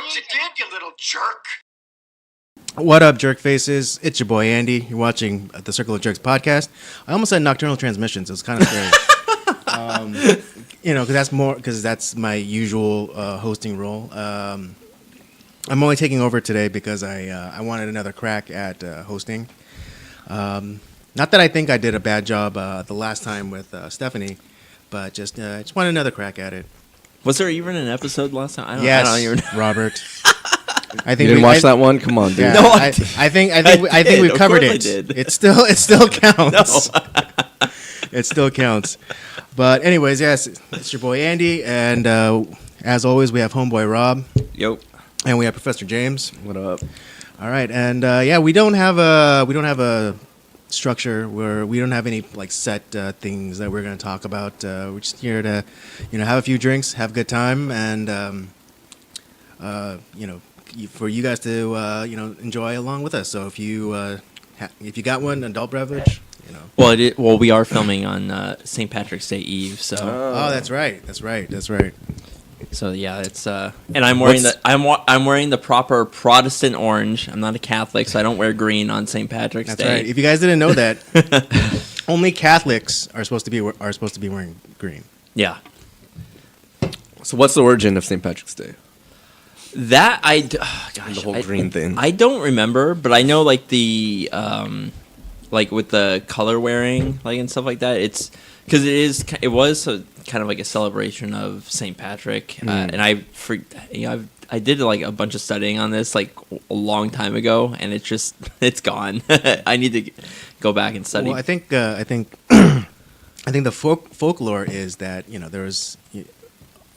what you did, you little jerk. What up, jerk faces? It's your boy Andy. You're watching the Circle of Jerks podcast. I almost said Nocturnal Transmissions. It was kind of scary. Because that's my usual hosting role. I'm only taking over today because I wanted another crack at hosting. Not that I think I did a bad job the last time with Stephanie, but just wanted another crack at it. Was there even an episode last time? Yes, I don't even know. Robert. I think you didn't watch that one? Come on, dude. Yeah, No, I think we've Of covered course I it. did. It still counts. No. It still counts. But anyways, yes, it's your boy Andy, and as always, we have homeboy Rob, Yo. and we have Professor James. What up? All right, and we don't have a structure where we don't have any like set things that we're going to talk about. We're just here to, have a few drinks, have a good time, and for you guys to enjoy along with us. So if you got one adult beverage, Well, we are filming on St. Patrick's Day Eve, so Oh, that's right. so yeah, it's and I'm wearing I'm wearing the proper Protestant orange. I'm not a Catholic, so I don't wear green on St. Patrick's That's Day. right. If you guys didn't know that, only Catholics are supposed to be wearing green. Yeah, So what's the origin of St. Patrick's Day? that The whole green thing. I don't remember, but I know like the like with the color wearing and stuff like that. It's because it was kind of like a celebration of St. Patrick, and I did like a bunch of studying on this like a long time ago, and it's gone. I need to go back and study. Well, I think the folklore is that there was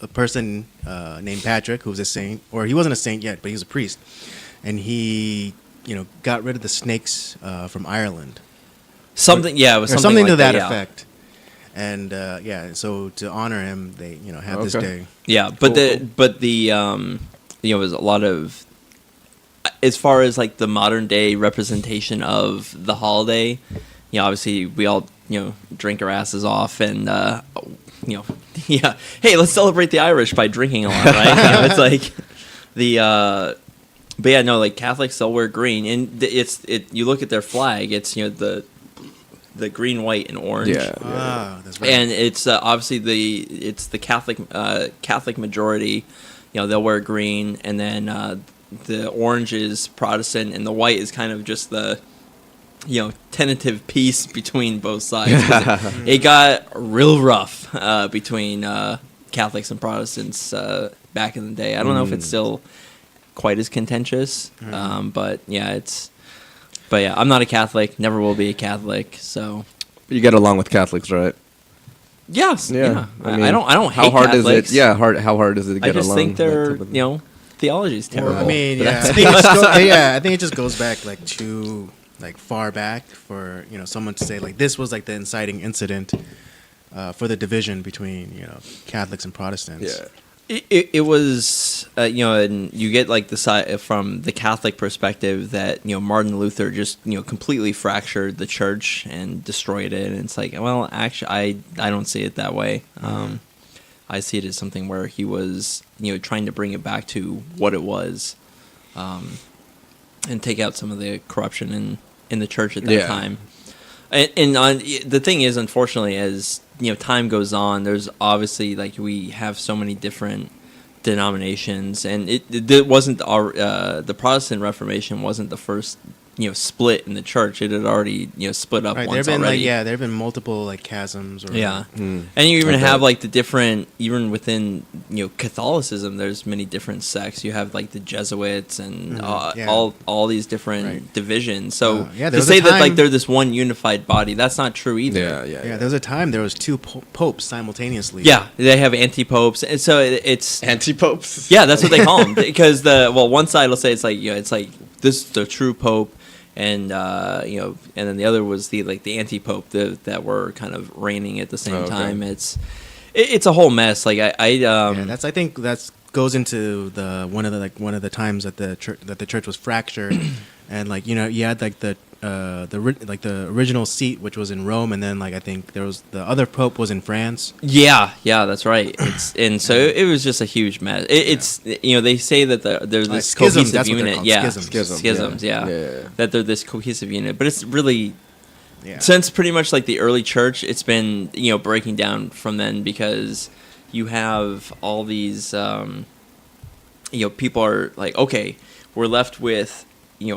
a person named Patrick who was a saint, or he wasn't a saint yet, but he was a priest, and he got rid of the snakes from Ireland. Something, yeah, it was Or something to like that yeah. effect. And so to honor him, they have this day. Yeah, but it was a lot of, as far as like the modern day representation of the holiday. Obviously we all drink our asses off and yeah. Hey, let's celebrate the Irish by drinking a lot, right? It's like the. But yeah, no, like Catholics, they'll wear green, and you look at their flag, it's the green, white, and orange. Yeah. That's right. And it's obviously the Catholic majority. They'll wear green, and then the orange is Protestant, and the white is kind of just the tentative peace between both sides. It got real rough between Catholics and Protestants back in the day. I don't know if it's still quite as contentious, but yeah, I'm not a Catholic, never will be a Catholic, so You get along with Catholics, right? yes, yeah. I mean, I don't hate how hard Catholics. is it? Yeah, how hard is it to get I just along? think their that type of- theology is terrible. I mean, But yeah. that's- I think it just goes back like too far back for someone to say like this was like the inciting incident for the division between Catholics and Protestants. Yeah. It was and you get like the side from the Catholic perspective that Martin Luther just completely fractured the church and destroyed it, and it's like, well, actually I don't see it that way. I see it as something where he was trying to bring it back to what it was, and take out some of the corruption in the church at that time. And the thing is, unfortunately, as time goes on, there's obviously like we have so many different denominations, and it wasn't the Protestant Reformation wasn't the first split in the church. It had already split up Right. once There have been already. there have been multiple like chasms. Or, Yeah, and you even have like the different, even within Catholicism, there's many different sects. You have like the Jesuits and all these different divisions. So there to was say a that like time- they're this one unified body, that's not true either. Yeah, there was a time there was two popes simultaneoly. Yeah, they have anti-popes, and so it's Anti-popes. yeah, that's what they call them because one side will say it's like this is the true pope, and and then the other was the anti-pope that were kind of reigning at the same time. It's a whole mess. Like I think that's goes into one of the times that the church was fractured, and you had like the the original seat, which was in Rome, and then like I think there was the other pope was in France. Yeah, that's right. And so it was just a huge mess. It's they say that there's this Schisms, cohesive that's what they're unit. called, Yeah, schisms. Yeah. Yeah. That they're this cohesive unit, but it's really Yeah. since pretty much like the early church, it's been breaking down from then because you have all these people are like, okay, we're left with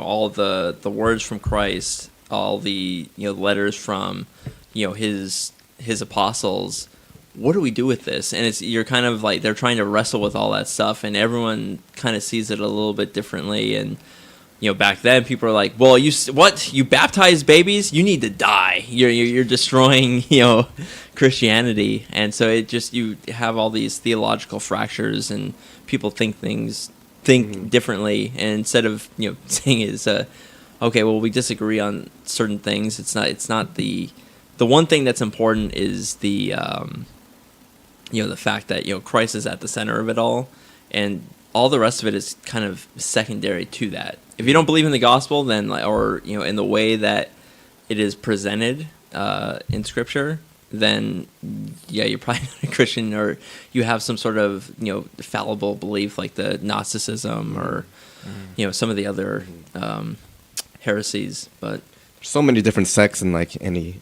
all the words from Christ, all the letters from his apostles. What do we do with this? And you're kind of like they're trying to wrestle with all that stuff, and everyone kind of sees it a little bit differently. And back then people are like, well, you baptize babies, you need to die. You're destroying Christianity. And so it just you have all these theological fractures, and people think differently, and instead of saying is okay, well, we disagree on certain things. It's not the one thing that's important is the the fact that Christ is at the center of it all, and all the rest of it is kind of secondary to that. If you don't believe in the gospel, then or in the way that it is presented in Scripture, then you're probably not a Christian, or you have some sort of fallible belief like the Gnosticism or some of the other heresies. But So many different sects in like any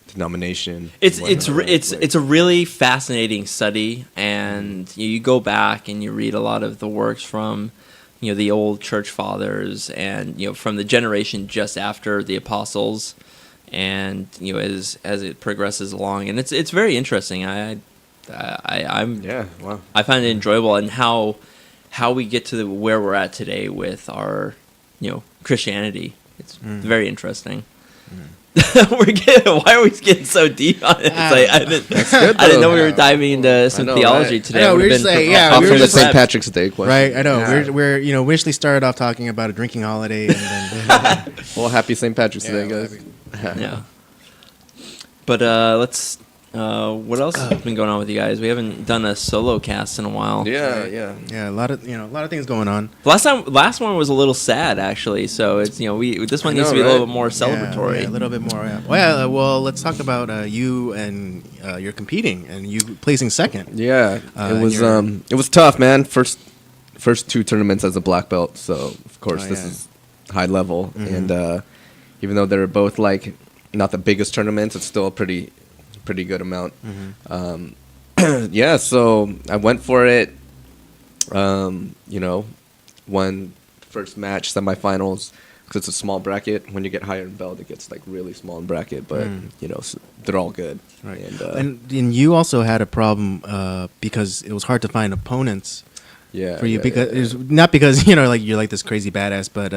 denomination. It's a really fascinating study, and you go back and you read a lot of the works from the old church fathers, and from the generation just after the apostles, and as it progresses along, and it's very interesting. I'm Wow. I find it enjoyable, and how we get to where we're at today with our Christianity. It's very interesting. Why are we getting so deep on it? It's like, I didn't know we were diving into some theology right? today. I know, we were just like, yeah, Off we from were the just St. like- Patrick's Day question. Right, I know. Yeah. We're we initially started off talking about a drinking holiday, and then Well, happy St. Patrick's Day, well, guys. Yeah. But let's. What else has been going on with you guys? We haven't done a solo cast in a while. Yeah. yeah, a lot of things going on. Last one was a little sad actually. So it's this one I needs to know, be a little right? bit more celebratory. Yeah, a little bit more. Yeah. Well, let's talk about you and you're competing and you placing second. Yeah, you're- it was tough, man. First two tournaments as a black belt, so of course Oh, this yeah. is high level, and even though they're both like not the biggest tournaments, it's still a pretty good amount. Yeah, so I went for it. Won first match, semifinals, because it's a small bracket. When you get higher in belt, it gets like really small in bracket, but so they're all good. Right. And And you also had a problem because it was hard to find opponents yeah, for you yeah, because yeah, yeah. It was not because like you're like this crazy badass, but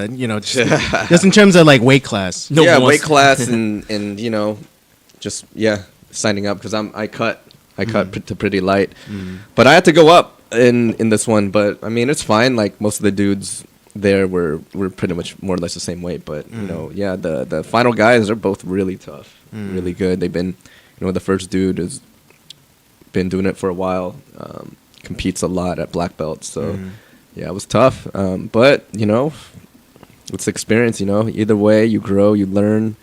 just in terms of like weight class. No yeah, one wants- weight class and just signing up because I cut to pretty light, but I had to go up in this one. But I mean, it's fine. Like most of the dudes there were pretty much more or less the same weight. But the final guys are both really tough, really good. They've been, the first dude has been doing it for a while. Competes a lot at black belt, so yeah, it was tough. But it's experience. Either way, you grow, you learn.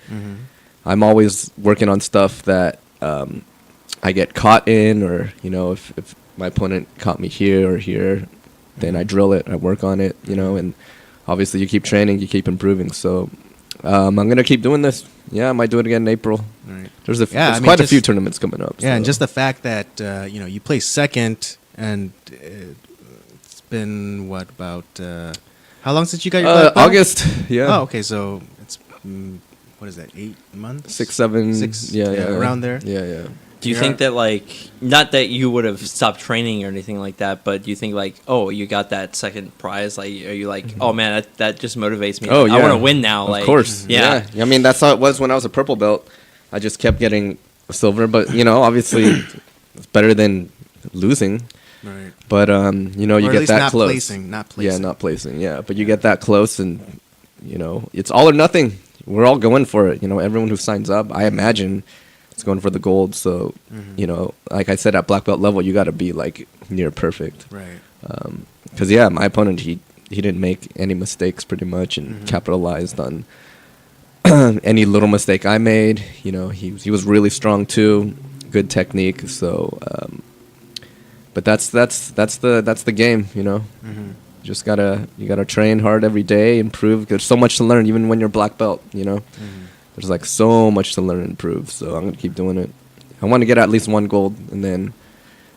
I'm always working on stuff that I get caught in, or if my opponent caught me here or here, then I drill it, I work on it, and obviously you keep training, you keep improving. So I'm gonna keep doing this. Yeah, I might do it again in April. Right. There's Yeah, there's I mean, quite a just- few tournaments coming up. Yeah, and so. just the fact that you placed second, and it's been what about how long since you got your black belt? August. Yeah. Oh, okay, so it's what is that? 8 months? 6, 7. Six, Yeah, yeah, yeah. around there. Yeah, yeah. Do you think that not that you would have stopped training or anything like that, but do you think oh, you got that second prize? Like, are you like, oh man, that just motivates me? Oh, I yeah. want to win now. Of course. Yeah. I mean, that's how it was when I was a purple belt. I just kept getting a silver, but obviously it's better than losing. Right. But you Or at get least that not close. placing, not Yeah, placing. not placing. Yeah, but you get that close, and it's all or nothing. We're all going for it. Everyone who signs up, I imagine, is going for the gold. So like I said, at black belt level, you got to be like near perfect. Right. Because my opponent, he didn't make any mistakes pretty much, and capitalized on any little mistake I made, he was really strong too, good technique. So, but that's the game, Just you gotta train hard every day, improve. There's so much to learn, even when you're black belt. There's like so much to learn and improve. So I'm gonna keep doing it. I want to get at least one gold and then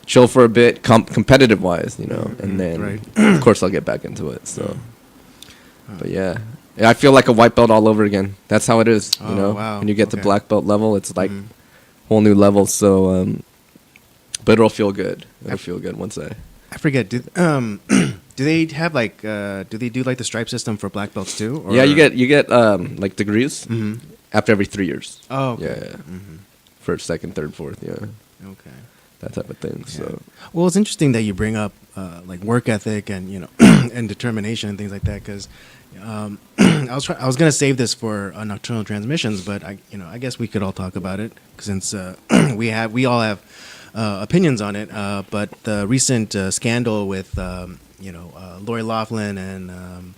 chill for a bit, competitive wise, and then Right. of course I'll get back into it. So, but yeah, I feel like a white belt all over again. That's how it is, Oh, wow. When you get to Okay. black belt level, it's like Mhm. whole new level. So, but it'll feel good. It'll feel good once I forget. Do they have like? Do they do like the stripe system for black belts too? Or? Yeah, you get like degrees Mhm. after every 3 years. Oh. Okay. Yeah. First, second, third, fourth. Yeah, Okay. that type of thing. So Well, it's interesting that you bring up like work ethic and and determination and things like that because I was gonna save this for nocturnal transmissions, but I guess we could all talk about it since we all have opinions on it. But the recent scandal with Lori Loughlin and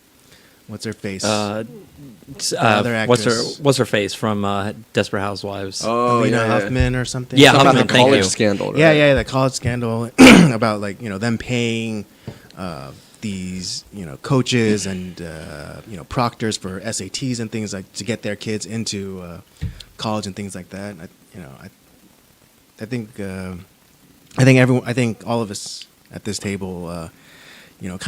what's her face? other actress. What's her face from Desperate Housewives? Alina Huffman or something. Yeah, Talking Huffman, about the thank college you. scandal. Right? Yeah, the college scandal about them paying these coaches and proctors for SATs and things like to get their kids into college and things like that. I think all of us at this table would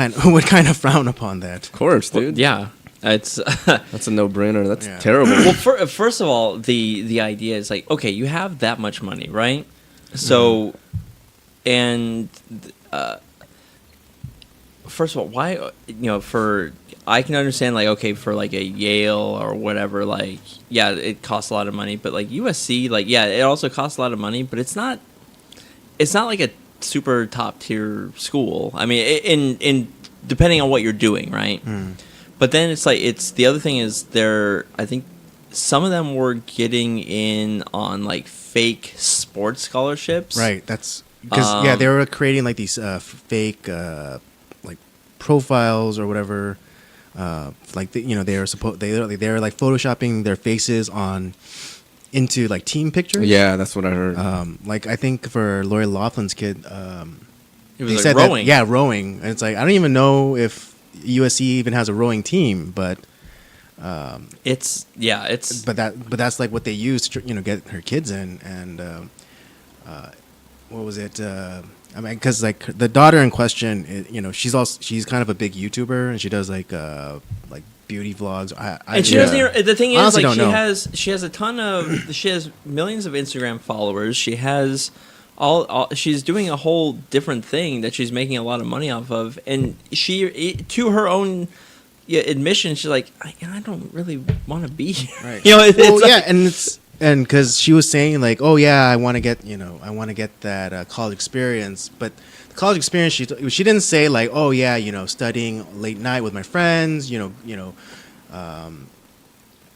kind of frown upon that. Of course, dude. Yeah, it's That's a no-brainer. That's Yeah. terrible. well. First of all, the idea is like, okay, you have that much money, right? So, and first of all, why for I can understand like okay for like a Yale or whatever, like yeah, it costs a lot of money, but like USC, like yeah, it also costs a lot of money, but it's not like a super top tier school. I mean, in depending on what you're doing, right? But then it's like the other thing is I think some of them were getting in on like fake sports scholarships. Right. That's because they were creating like these fake like profiles or whatever. Like they were they were like photoshopping their faces into like team pictures. Yeah, that's what I heard. Like I think for Lori Loughlin's kid, It was like rowing. rowing. And it's like I don't even know if USC even has a rowing team, but It's that's like what they use to get her kids in. And what was it? I mean, because like the daughter in question, she's kind of a big YouTuber and she does like beauty vlogs. and she doesn't even, the thing is Honestly, like don't know. she has a ton of she has millions of Instagram followers. She has she's doing a whole different thing that she's making a lot of money off of, and she to her own admission she's like I don't really want to be here. Right. It's like, yeah, and because she was saying like, oh yeah, I want to get that college experience, but the college experience she didn't say like, oh yeah, studying late night with my friends,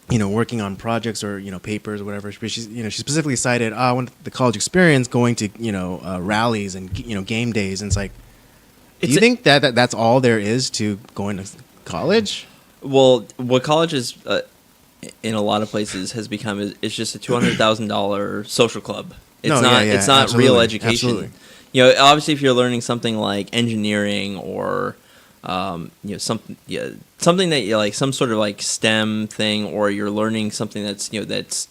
working on projects or papers or whatever. But she specifically cited, I want the college experience, going to rallies and game days, and it's like, do you think that's all there is to going to college? well, what college is in a lot of places has become is just a $200,000 social club. It's No, not yeah, it's not absolutely, real education. absolutely. Obviously if you're learning something like engineering or something that like some sort of like STEM thing, or you're learning something that's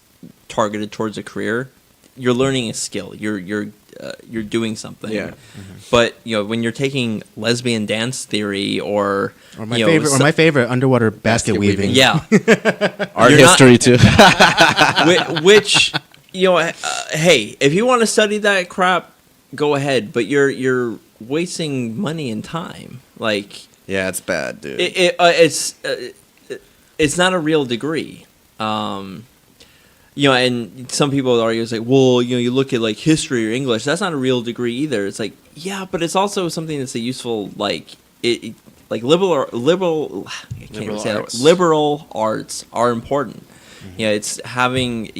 targeted towards a career, you're learning a skill. You're doing something. Yeah. But when you're taking lesbian dance theory or My favorite underwater basket weaving. yeah, Art you're not- history too. which hey, if you want to study that crap, go ahead. But you're wasting money and time. Like Yeah, it's bad, dude. it's not a real degree. And some people would argue it's like, well, you look at like history or English, that's not a real degree either. It's like, yeah, but it's also something that's a useful like liberal. I can't even say that word. Liberal arts are important. Yeah, it's having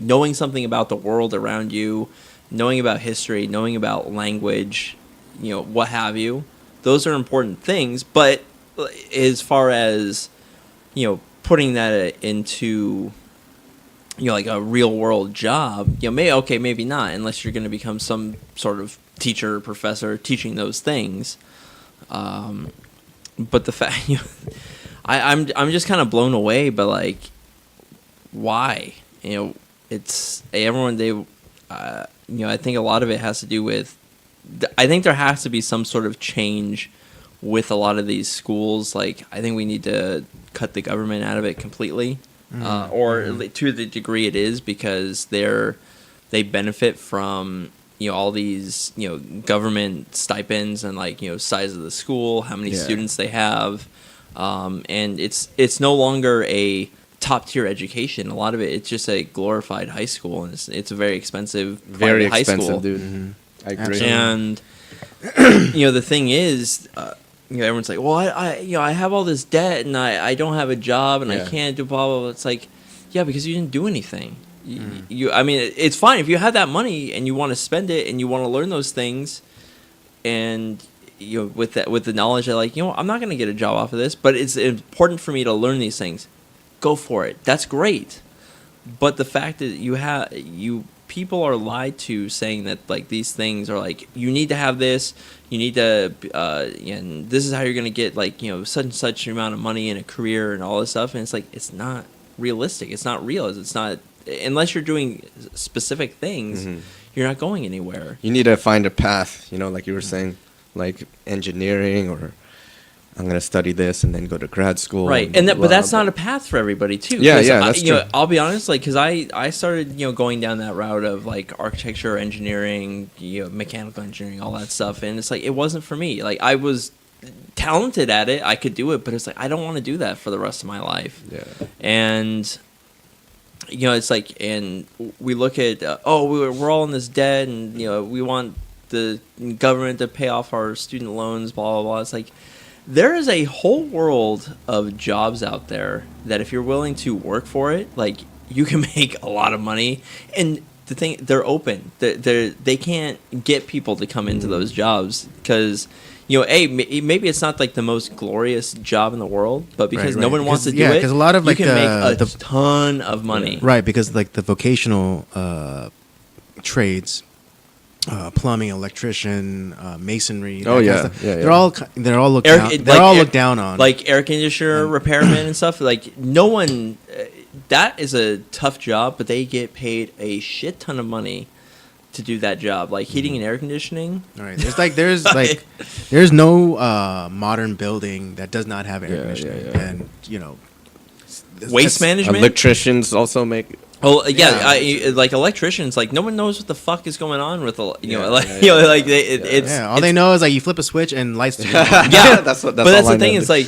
knowing something about the world around you, knowing about history, knowing about language, what have you. Those are important things, but as far as putting that into, like a real world job, maybe not, unless you're going to become some sort of teacher or professor teaching those things. But the fact, I'm just kind of blown away by like, why? It's everyone I think a lot of it has to do with. I think there has to be some sort of change with a lot of these schools. Like, I think we need to cut the government out of it completely, or to the degree it is, because they benefit from all these government stipends and like size of the school, how many students they have, and it's no longer a top tier education. A lot of it's just a glorified high school, and it's a very expensive, Very high expensive, school. dude. I agree. Absolutely. And the thing is, everyone's like, well, I have all this debt and I don't have a job and I can't do blah blah blah. It's like, yeah, because you didn't do anything. I mean, it's fine if you have that money and you want to spend it and you want to learn those things, and with the knowledge that like I'm not going to get a job off of this, but it's important for me to learn these things. Go for it. That's great. But the fact that people are lied to, saying that like these things are like, you need to have this, you need to, and this is how you're gonna get like such and such amount of money in a career and all this stuff, and it's like, it's not realistic. It's not real. It's not, unless you're doing specific things, you're not going anywhere. You need to find a path, like you were saying, like engineering, or I'm going to study this and then go to grad school. Right, but that's not a path for everybody too. Yeah, that's true. I'll be honest, like, because I started going down that route of like architecture, engineering, mechanical engineering, all that stuff, and it's like it wasn't for me. Like, I was talented at it, I could do it, but it's like I don't want to do that for the rest of my life. Yeah. And it's like, and we look at we're all in this debt, and we want the government to pay off our student loans, blah blah blah. It's like, there is a whole world of jobs out there that if you're willing to work for it, like, you can make a lot of money. And the thing, they're open. They can't get people to come into those jobs because, maybe it's not like the most glorious job in the world, but because no one wants to do it, because a lot of like you can make a ton of money. Right, because like the vocational trades. Plumbing, electrician, masonry. Oh, that kind yeah. of stuff. Yeah, yeah. They're all looked down. They're all looked down on. Like air conditioner repairman and stuff. Like, no one. That is a tough job, but they get paid a shit ton of money to do that job. Like heating and air conditioning. All right. There's no modern building that does not have air conditioning, and Waste management. Electricians also make. Oh Yeah. like electricians, like no one knows what the fuck is going on with all it's they know is like you flip a switch and lights turn on. yeah, that's but all that's I the thing. know. It's like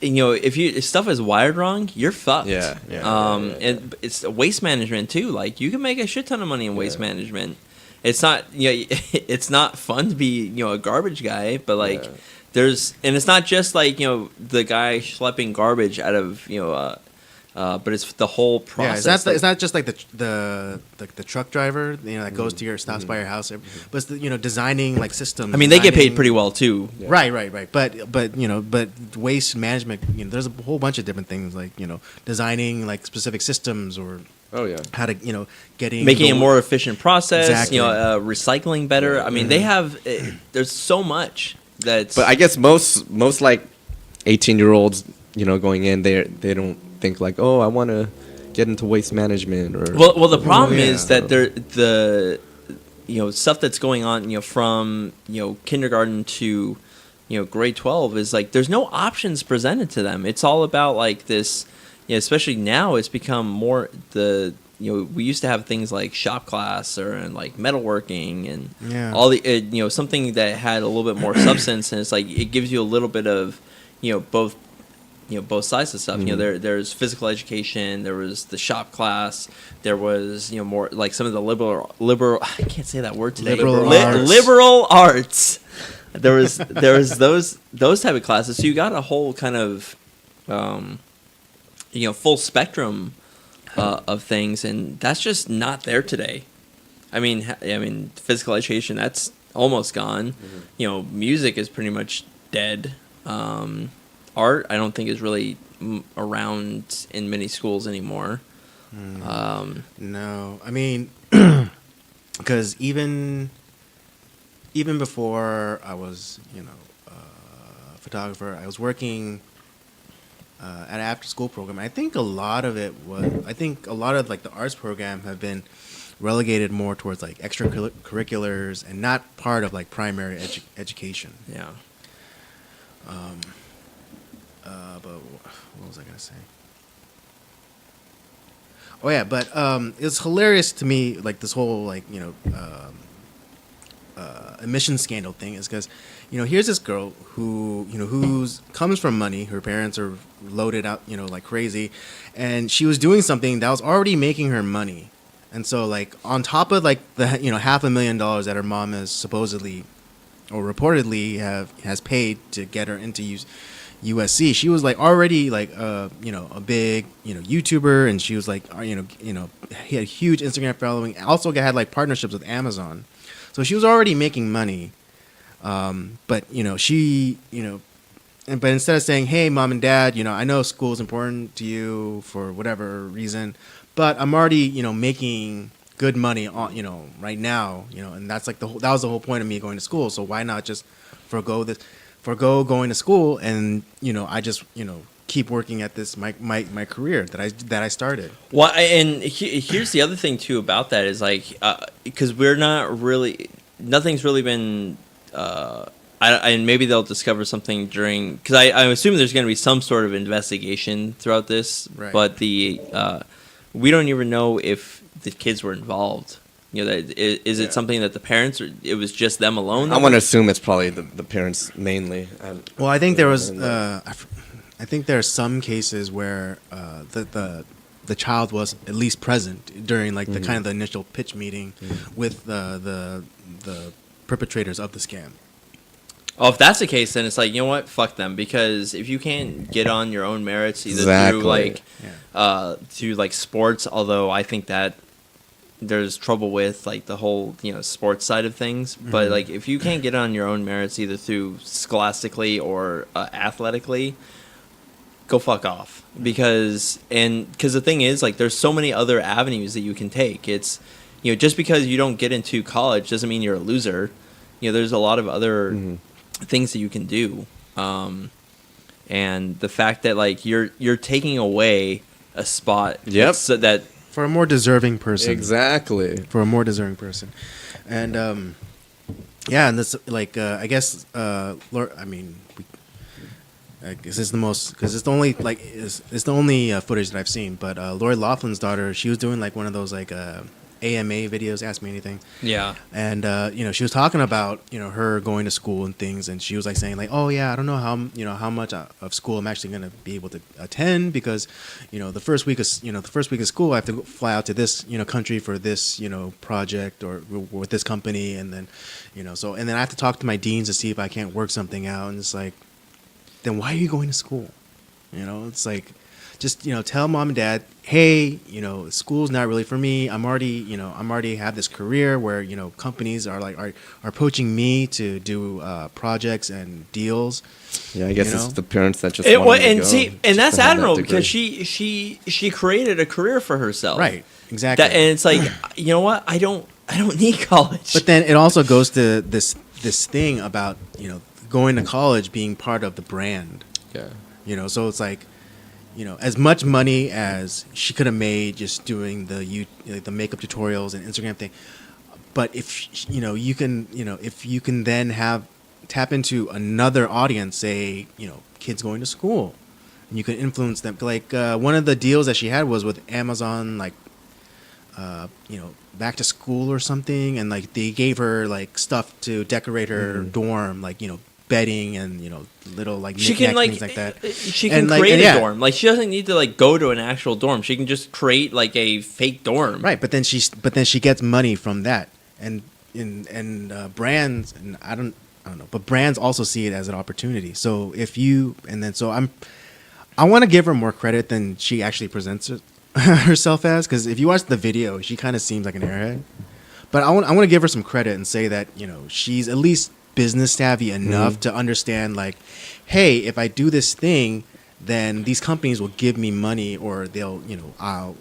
if stuff is wired wrong, you're fucked. Yeah. And it's waste management too. Like, you can make a shit ton of money in waste management. It's not it's not fun to be a garbage guy, but like and it's not just like the guy schlepping garbage out of but it's the whole process. Yeah, it's not just like the truck driver, that goes to stops by your house, but it's designing like systems. I mean, they get paid designing- pretty well too. Yeah. Right. But waste management, there's a whole bunch of different things like designing like specific systems or how to Making a more efficient process. Exactly. Recycling better. I mean, they have. There's so much that's. But I guess most like 18-year-olds, going in, they don't think like, oh, I want to get into waste management or. Well, the problem yeah. is that the stuff that's going on from kindergarten to grade 12 is like there's no options presented to them. It's all about like this. Especially now, it's become more we used to have things like shop class and like metalworking and all the something that had a little bit more substance, and it's like it gives you a little bit of both sides of stuff. There's physical education, there was the shop class, there was more like some of the liberal I can't say that word today. Liberal arts. There was those type of classes. So you got a whole kind of full spectrum of things, and that's just not there today. I mean, physical education, that's almost gone. Music is pretty much dead. art, I don't think is really around in many schools anymore. No, I mean, because even before I was, a photographer, I was working at an after-school program. I think a lot of it was. I think a lot of like the arts program have been relegated more towards like extracurriculars and not part of like primary education. Yeah. But what was I gonna say? Oh yeah, but it's hilarious to me, like this whole like emission scandal thing is because, here's this girl who who's comes from money. Her parents are loaded out, like crazy, and she was doing something that was already making her money, and so like on top of like the $500,000 that her mom has supposedly or reportedly has paid to get her into USC, she was like already like a big YouTuber, and she was like he had a huge Instagram following. Also had like partnerships with Amazon, so she was already making money. But she but instead of saying, hey mom and dad, I know school is important to you for whatever reason, but I'm already making good money on right now, and that's like that was the whole point of me going to school. So why not just forgo going to school, and I just keep working at this my career that I started. Well, and here's the other thing too about that is like because nothing's really been and maybe they'll discover something during, because I assume there's going to be some sort of investigation throughout this, Right. but we don't even know if the kids were involved. Is it something that the parents, or it was just them alone? I want to assume it's probably the parents mainly. Well, I think there was. I think there are some cases where the child was at least present during like the kind of the initial pitch meeting with the perpetrators of the scam. Oh, if that's the case, then it's like, you know what, fuck them, because if you can't get on your own merits either Exactly. through like sports, although I think that there's trouble with like the whole sports side of things, but like if you can't get on your own merits either through scholastically or athletically, go fuck off, because the thing is, like, there's so many other avenues that you can take. It's just because you don't get into college doesn't mean you're a loser. There's a lot of other things that you can do, and the fact that like you're taking away a spot so that For a more deserving person. Exactly. For a more deserving person. And, and this, like, I guess, I mean, I guess it's the most, because it's the only, like, it's the only footage that I've seen. But Lori Laughlin's daughter, she was doing, like, one of those, like, AMA videos, Ask Me Anything. yeah. And she was talking about her going to school and things, and she was like saying like, oh yeah, I don't know how much of school I'm actually going to be able to attend, because the first week of school I have to fly out to this country for this project or with this company, and then and then I have to talk to my deans to see if I can't work something out, and it's like, then why are you going to school? It's like, just tell mom and dad, hey, school's not really for me. I'm already have this career where companies are approaching me to do projects and deals. Yeah, I guess it's the parents that just want to go, and that's to have that admirable, degree. because she created a career for herself. Right, exactly. And it's like, you know what? I don't need college. But then it also goes to this thing about going to college being part of the brand. Yeah. So it's like, as much money as she could have made just doing the makeup tutorials and Instagram thing, but if you can then tap into another audience, say kids going to school, and you can influence them. Like one of the deals that she had was with Amazon, like back to school or something, and like they gave her like stuff to decorate her dorm, like bedding and little like she can things like that. She can And, like, create and, yeah. a dorm. Like, she doesn't need to like go to an actual dorm. She can just create like a fake dorm. Right, but then she gets money from that, and brands, and I don't know, but brands also see it as an opportunity. So I want to give her more credit than she actually presents herself as, because if you watch the video, she kind of seems like an airhead. But I want to give her some credit and say that she's at least business savvy enough to understand like, hey, if I do this thing, then these companies will give me money, or they'll,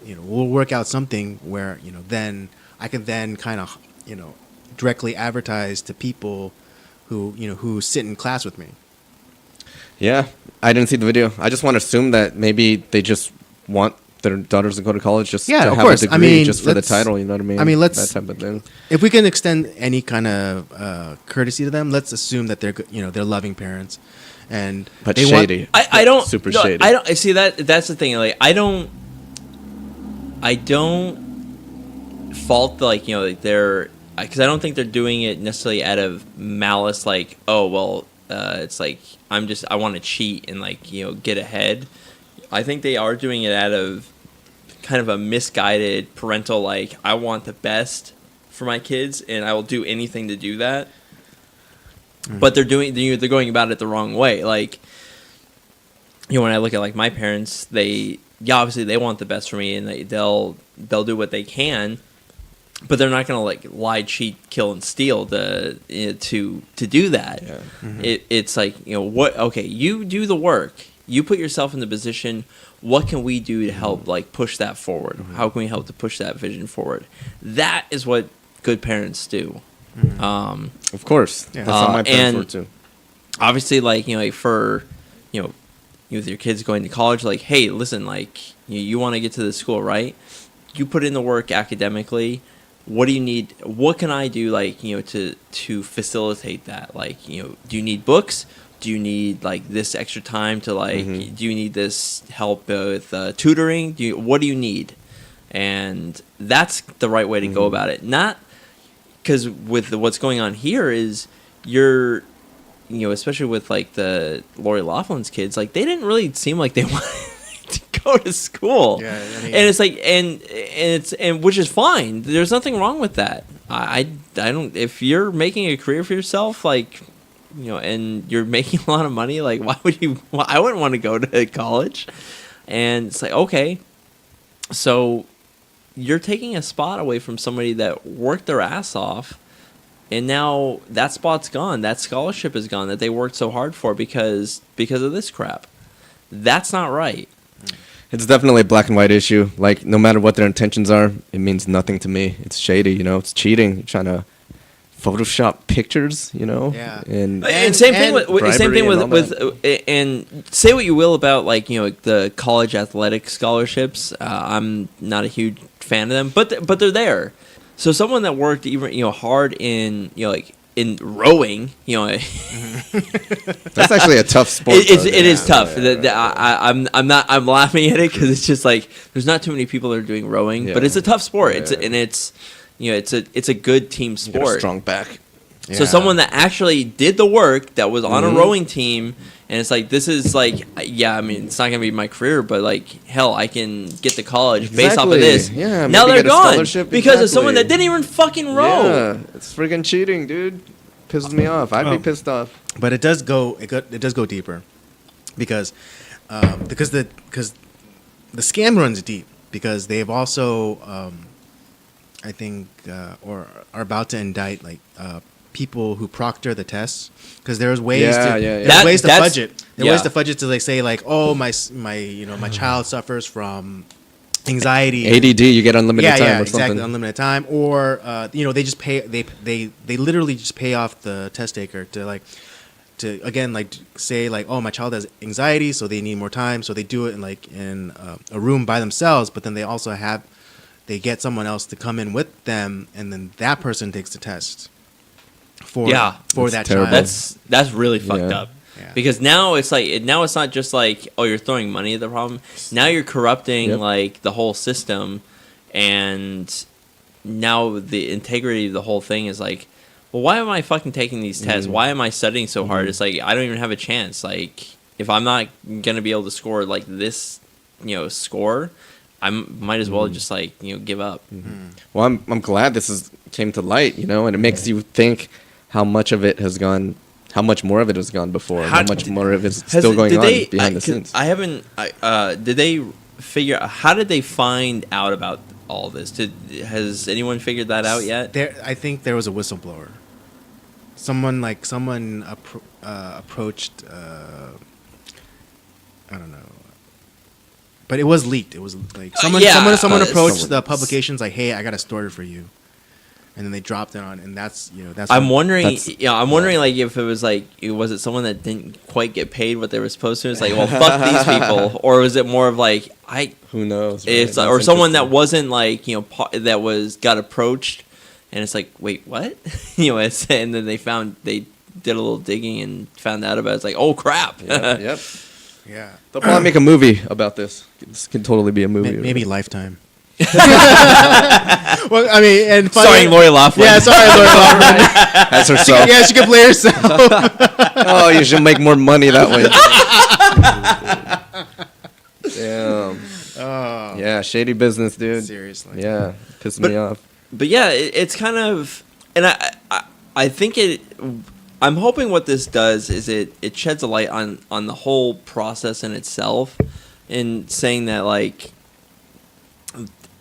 we'll work out something where, then I can then kind of, directly advertise to people who sit in class with me. Yeah, I didn't see the video. I just want to assume that maybe they just want their daughters to go to college just Yeah, to of have course. a I degree, mean, just for the let's- title. You know what I mean? I mean, let's- that type of thing. If we can extend any kind of courtesy to them, let's assume that they're they're loving parents, and But they shady. I don't Super no, shady. I don't see that's the thing. Like I don't fault like they're because I don't think they're doing it necessarily out of malice. Like oh well, it's like I want to cheat and like get ahead. I think they are doing it out of kind of a misguided parental like I want the best for my kids and I will do anything to do that. But they're going about it the wrong way. Like when I look at like my parents, obviously they want the best for me and they'll do what they can, but they're not gonna like lie, cheat, kill, and steal to do that. Yeah. It's like what? Okay, you do the work. You put yourself in the position. What can we do to help like push that forward? How can we help to push that vision forward? That is what good parents do. Of course. Yeah. That's how my parents and were too. Obviously like for with your kids going to college, like hey listen, like you want to get to this school, right? You put in the work academically. What do you need? What can I do like to facilitate that? Like do you need books? Do you need like this extra time to like do you need this help with tutoring? What do you need? And that's the right way to go about it. Not because with what's going on here is you're especially with like the Lori Laughlin's kids, like they didn't really seem like they wanted to go to school. Yeah, I mean- and it's like and which is fine. There's nothing wrong with that. I don't, if you're making a career for yourself, like and you're making a lot of money, like why would you? Well, I wouldn't want to go to college. And it's like okay, so you're taking a spot away from somebody that worked their ass off, and now that spot's gone. That scholarship is gone that they worked so hard for because of this crap. That's not right. It's definitely a black and white issue. Like, no matter what their intentions are, it means nothing to me. It's shady, It's cheating. You're trying to Photoshop pictures, Yeah. And And same thing with same bribery thing and all with and say what you will about like the college athletic scholarships. I'm not a huge fan of them, but they're there. So someone that worked even hard in like in rowing, that's actually a tough sport. it is tough. I'm laughing at it because it's just like there's not too many people that are doing rowing, but Yeah. it's a tough sport. Yeah. It's a good team You get a sport. strong back. So Yeah. someone that actually did the work, that was on a rowing team, and it's like this is like I mean it's not gonna be my career, but like hell, I can get to college based off of Exactly. this. Yeah, now maybe they're get a gone scholarship. because of someone that Exactly. didn't even fucking row. Yeah, it's friggin' cheating, dude. Pisses me off. I'd be pissed off. But it does go deeper, because the scam runs deep, because they've also I think or are about to indict like people who proctor the tests, because there's ways Yeah, to yeah, yeah. there's ways to That's- fudge it. There yeah. are ways to fudge it to like say like, oh my child suffers from anxiety. ADD, you get unlimited Yeah, time yeah, or exactly, something. unlimited time, or they just pay. They literally just pay off the test taker to again like say like, oh, my child has anxiety, so they need more time, so they do it in a room by themselves. But then they get someone else to come in with them, and then that person takes the test for That's that terrible. child. That's really fucked Yeah. up. Yeah. Because now it's not just like you're throwing money at the problem. Now you're corrupting Yep. like the whole system, and now the integrity of the whole thing is like, well, why am I fucking taking these tests? Why am I studying so hard? It's like I don't even have a chance. Like if I'm not gonna be able to score like this, score, I might as well just like give up. Well, I'm glad this came to light, and it makes you think how much of it has gone, how much more of it has gone before, and How- how much more of it is Has still it- going did on they- behind the 'cause scenes. I haven't. Did they figure? How did they find out about all this? Has anyone figured that out yet? I think there was a whistleblower. someone approached. I don't know. But it was leaked. It was like someone approached the publications like, "Hey, I got a story for you," and then they dropped it on, and that's I'm wondering, That's- I'm wondering, like, if it was like, was it someone that didn't quite get paid what they were supposed to? It's like, well, fuck these people, or was it more of like, Who knows? right? it's That's or someone that interesting. wasn't like, that got approached, and it's like, wait, what? And then they did a little digging and found out about it. It's like, oh crap. Yep. yeah. They'll probably make a movie about this. This can totally be a movie. Maybe Lifetime. Well, I mean, and Starring Lori Loughlin. Yeah, sorry, Lori Loughlin. That's herself. Yeah, she could play herself. Oh, you should make more money that way. Damn. Oh, Yeah, shady business, dude. seriously. Yeah, pissing me off. But yeah, it's kind of, and I think I'm hoping what this does is it sheds a light on the whole process in itself, and saying that, like,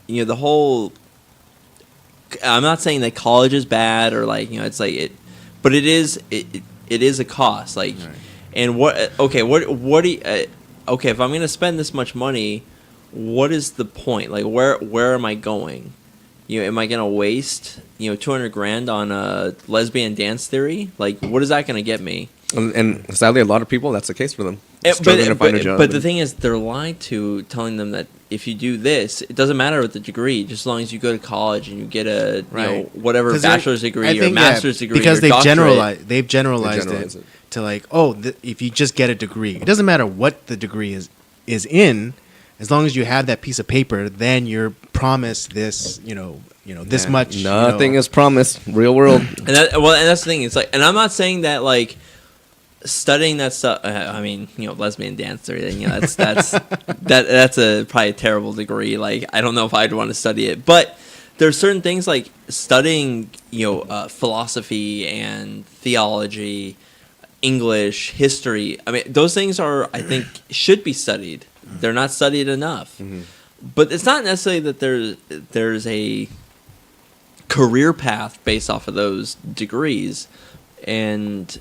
the whole. I'm not saying that college is bad, or like, it's like it, but it is a cost, like, Right. and what do you, okay, if I'm gonna spend this much money, what is the point? Like, where am I going? Am I gonna waste $200,000 on a lesbian dance theory? Like, what is that gonna get me? And sadly, a lot of people, that's the case for them. But, Struggling to find a job. but the thing is, they're lied to, telling them that if you do this, it doesn't matter with the degree, just as long as you go to college and you get a Right. whatever 'Cause they're- bachelor's I degree or think, yeah, master's degree because or they've doctorate. generalized generalize it it. to like, if you just get a degree, it doesn't matter what the degree is in, as long as you have that piece of paper, then you're promised this, this Yeah, much. Nothing is promised. Real world. And that's the thing. It's like, and I'm not saying that like studying that stuff. I mean, lesbian dance theory. That's a probably a terrible degree. Like, I don't know if I'd want to study it, but there's certain things like studying, philosophy and theology, English, history. I mean, those things I think should be studied. They're not studied enough. But it's not necessarily that there's a career path based off of those degrees, and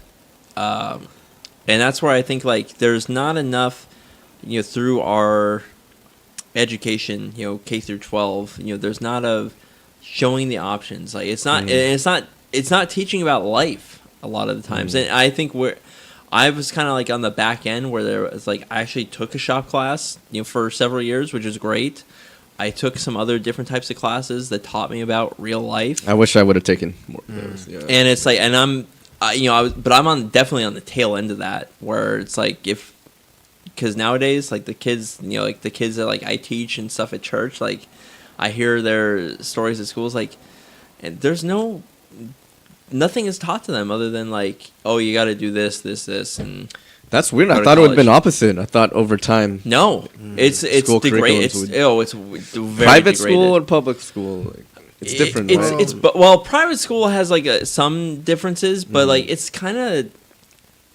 that's where I think like there's not enough, through our education, K through 12, there's not of showing the options. Like, it's not it's not teaching about life a lot of the times, and I think I was kind of like on the back end where there was like, I actually took a shop class, for several years, which is great. I took some other different types of classes that taught me about real life. I wish I would have taken more of those. Yeah. And it's like, and I'm definitely on the tail end of that, where it's like, because nowadays, like the kids, like the kids that like I teach and stuff at church, like I hear their stories at schools, like, and there's nothing is taught to them other than like, oh, you got to do this, and That's weird. Go I to thought it would have been college. opposite. I thought over time, no, it's School degraded. curriculums It's very private degraded. school or public school, like, it's different. right? Well, private school has like some differences, but like it's kind of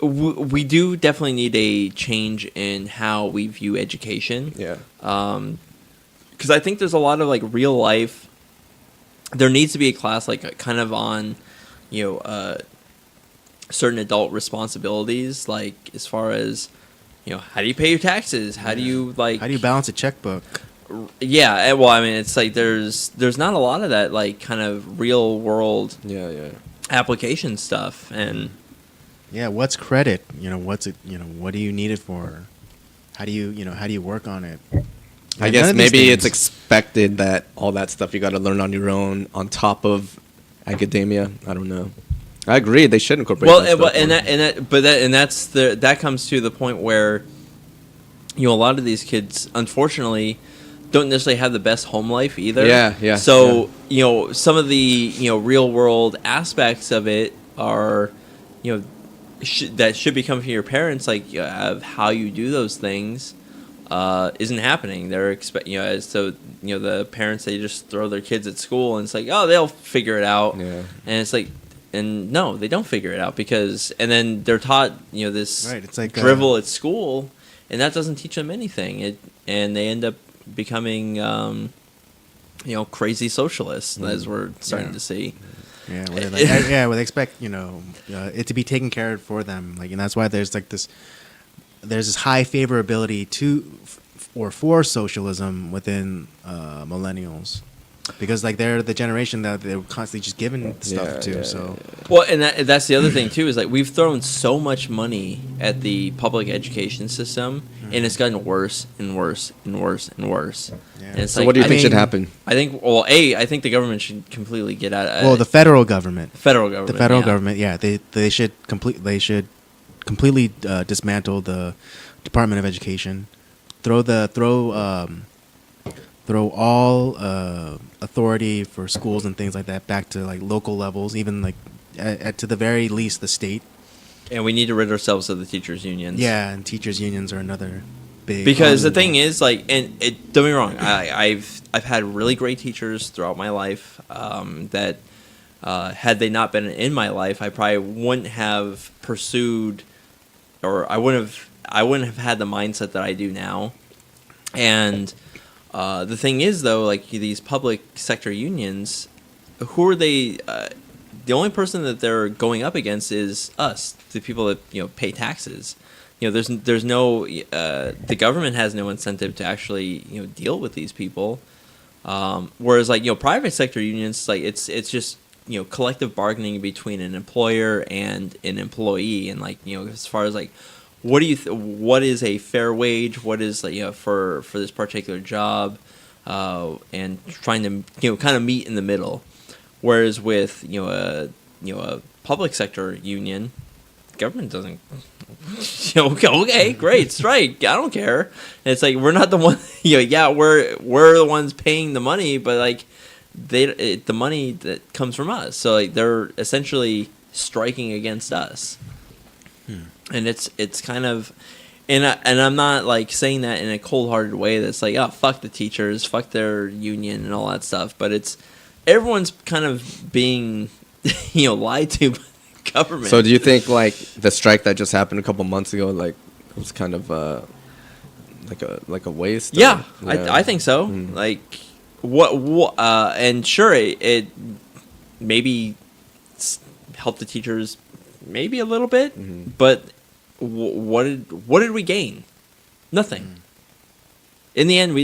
we do definitely need a change in how we view education. Yeah. Because I think there's a lot of like real life. There needs to be a class like kind of on, certain adult responsibilities, like as far as, how do you pay your taxes? How do you like? How do you balance a checkbook? Yeah, well, I mean, it's like there's not a lot of that like kind of real world Yeah. application stuff, and Yeah, what's credit? What's it? What do you need it for? How do you work on it? I Yeah, guess none of these maybe it's things- expected that all that stuff you got to learn on your own on top of academia. I don't know. I agree. They should incorporate. well, that stuff more. That comes to the point where, a lot of these kids, unfortunately, don't necessarily have the best home life either. Yeah. So some of the real world aspects of it are, that should be coming from your parents, like of how you do those things, isn't happening. They're the parents, they just throw their kids at school and it's like, oh, they'll figure it out. Yeah. And it's like, and no, they don't figure it out and then they're taught, this Right, it's like, drivel at school, and that doesn't teach them anything. And they end up becoming, crazy socialists, as we're starting to see. Yeah, where they where they expect it to be taken care of for them, like, and that's why there's this high favorability or for socialism within millennials, because like they're the generation that they're constantly just giving stuff to. So Well, and that's the other thing too, is like we've thrown so much money at the public education system, and it's gotten worse and worse and worse and worse. Yeah. And it's So like, what do you I think should mean, happen? I think, well, I think the government should completely get out of the federal government. federal government. The federal yeah. government, yeah, they should completely dismantle the Department of Education. Throw all authority for schools and things like that back to like local levels, even like to the very least the state. And we need to rid ourselves of the teachers' unions. Yeah, and teachers' unions are another big. Because the thing is, like, and don't get me wrong, I've had really great teachers throughout my life that had they not been in my life, I probably wouldn't have pursued, or I wouldn't have had the mindset that I do now. And the thing is, though, like these public sector unions, who are they? The only person that they're going up against is us, the people that pay taxes. There's no the government has no incentive to actually deal with these people. Whereas like private sector unions, like it's just collective bargaining between an employer and an employee, and like as far as like what is a fair wage, what is like for this particular job, and trying to kind of meet in the middle. Whereas with a public sector union, government doesn't. Okay, great, strike. I don't care. And it's like we're not the one. Yeah, we're the ones paying the money, but like the money that comes from us. So like they're essentially striking against us, and it's kind of. And I'm not like saying that in a cold-hearted way. That's like, oh, fuck the teachers, fuck their union, and all that stuff. But it's everyone's kind of being, lied to by the government. So do you think like the strike that just happened a couple months ago, like was kind of like a waste? Yeah, or, I think so. Like what and sure it maybe helped the teachers maybe a little bit, but what did we gain? Nothing. In the end, we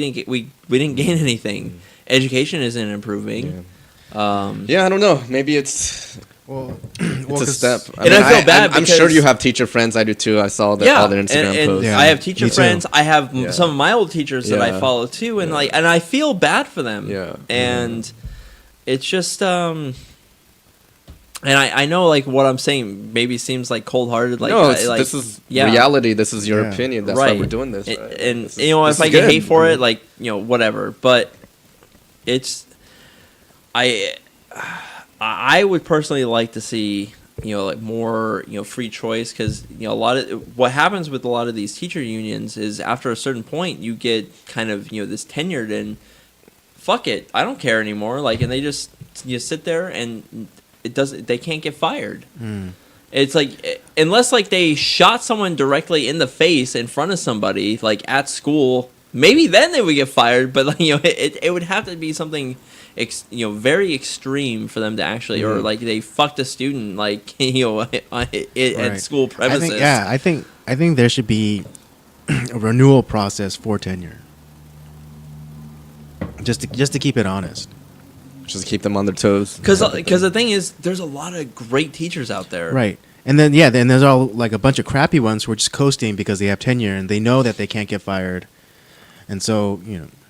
didn't gain anything. Education isn't improving. Yeah, I don't know. Maybe it's it's a step. I feel bad I'm sure because- you have teacher friends. I do too. I saw all their Instagram and posts. Yeah. I have teacher Me too. friends. I have Yeah. some of my old teachers that I Yeah. follow too, and and I feel bad for them. Yeah. And it's just and I know like what I'm saying maybe seems like cold hearted. Like No, this is reality. This is your Yeah. opinion. That's right. why we're doing this. Right? And This is- if this I is get good. hate for it, like whatever. But it's I would personally like to see like more free choice, because a lot of what happens with a lot of these teacher unions is after a certain point you get kind of this tenured and fuck it, I don't care anymore, like, and they just sit there and they can't get fired. It's like unless like they shot someone directly in the face in front of somebody like at school, maybe then they would get fired, but like it would have to be something very extreme for them to actually, or like they fucked a student like at school premises. I think there should be a renewal process for tenure. Just to keep it honest. Just keep them on their toes. Because the thing is, there's a lot of great teachers out there. Right. And then then there's all like a bunch of crappy ones who are just coasting because they have tenure and they know that they can't get fired. And so,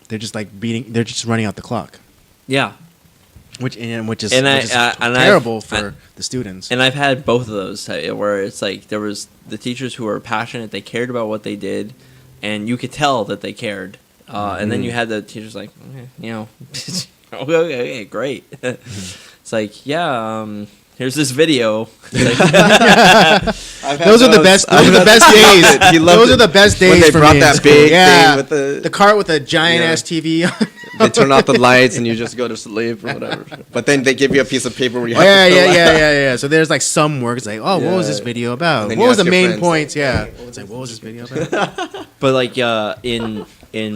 they're just like they're just running out the clock. Yeah. Which is And terrible for the students. And I've had both of those where it's like there was the teachers who were passionate, they cared about what they did, and you could tell that they cared. And then you had the teachers like, okay, great. It's like, here's this video. Those are the best. Those are the best days. He loved Those it. are the best days When they for brought me in that school. big yeah, thing with the cart with a giant ass TV. they turn off the lights and you just go to sleep or whatever. But then they give you a piece of paper where you Oh, have to fill out. yeah. So there's like some work. It's like, what was this video about? And then What you was the ask your main friends, points? Yeah. It's like, what was this video about? But like in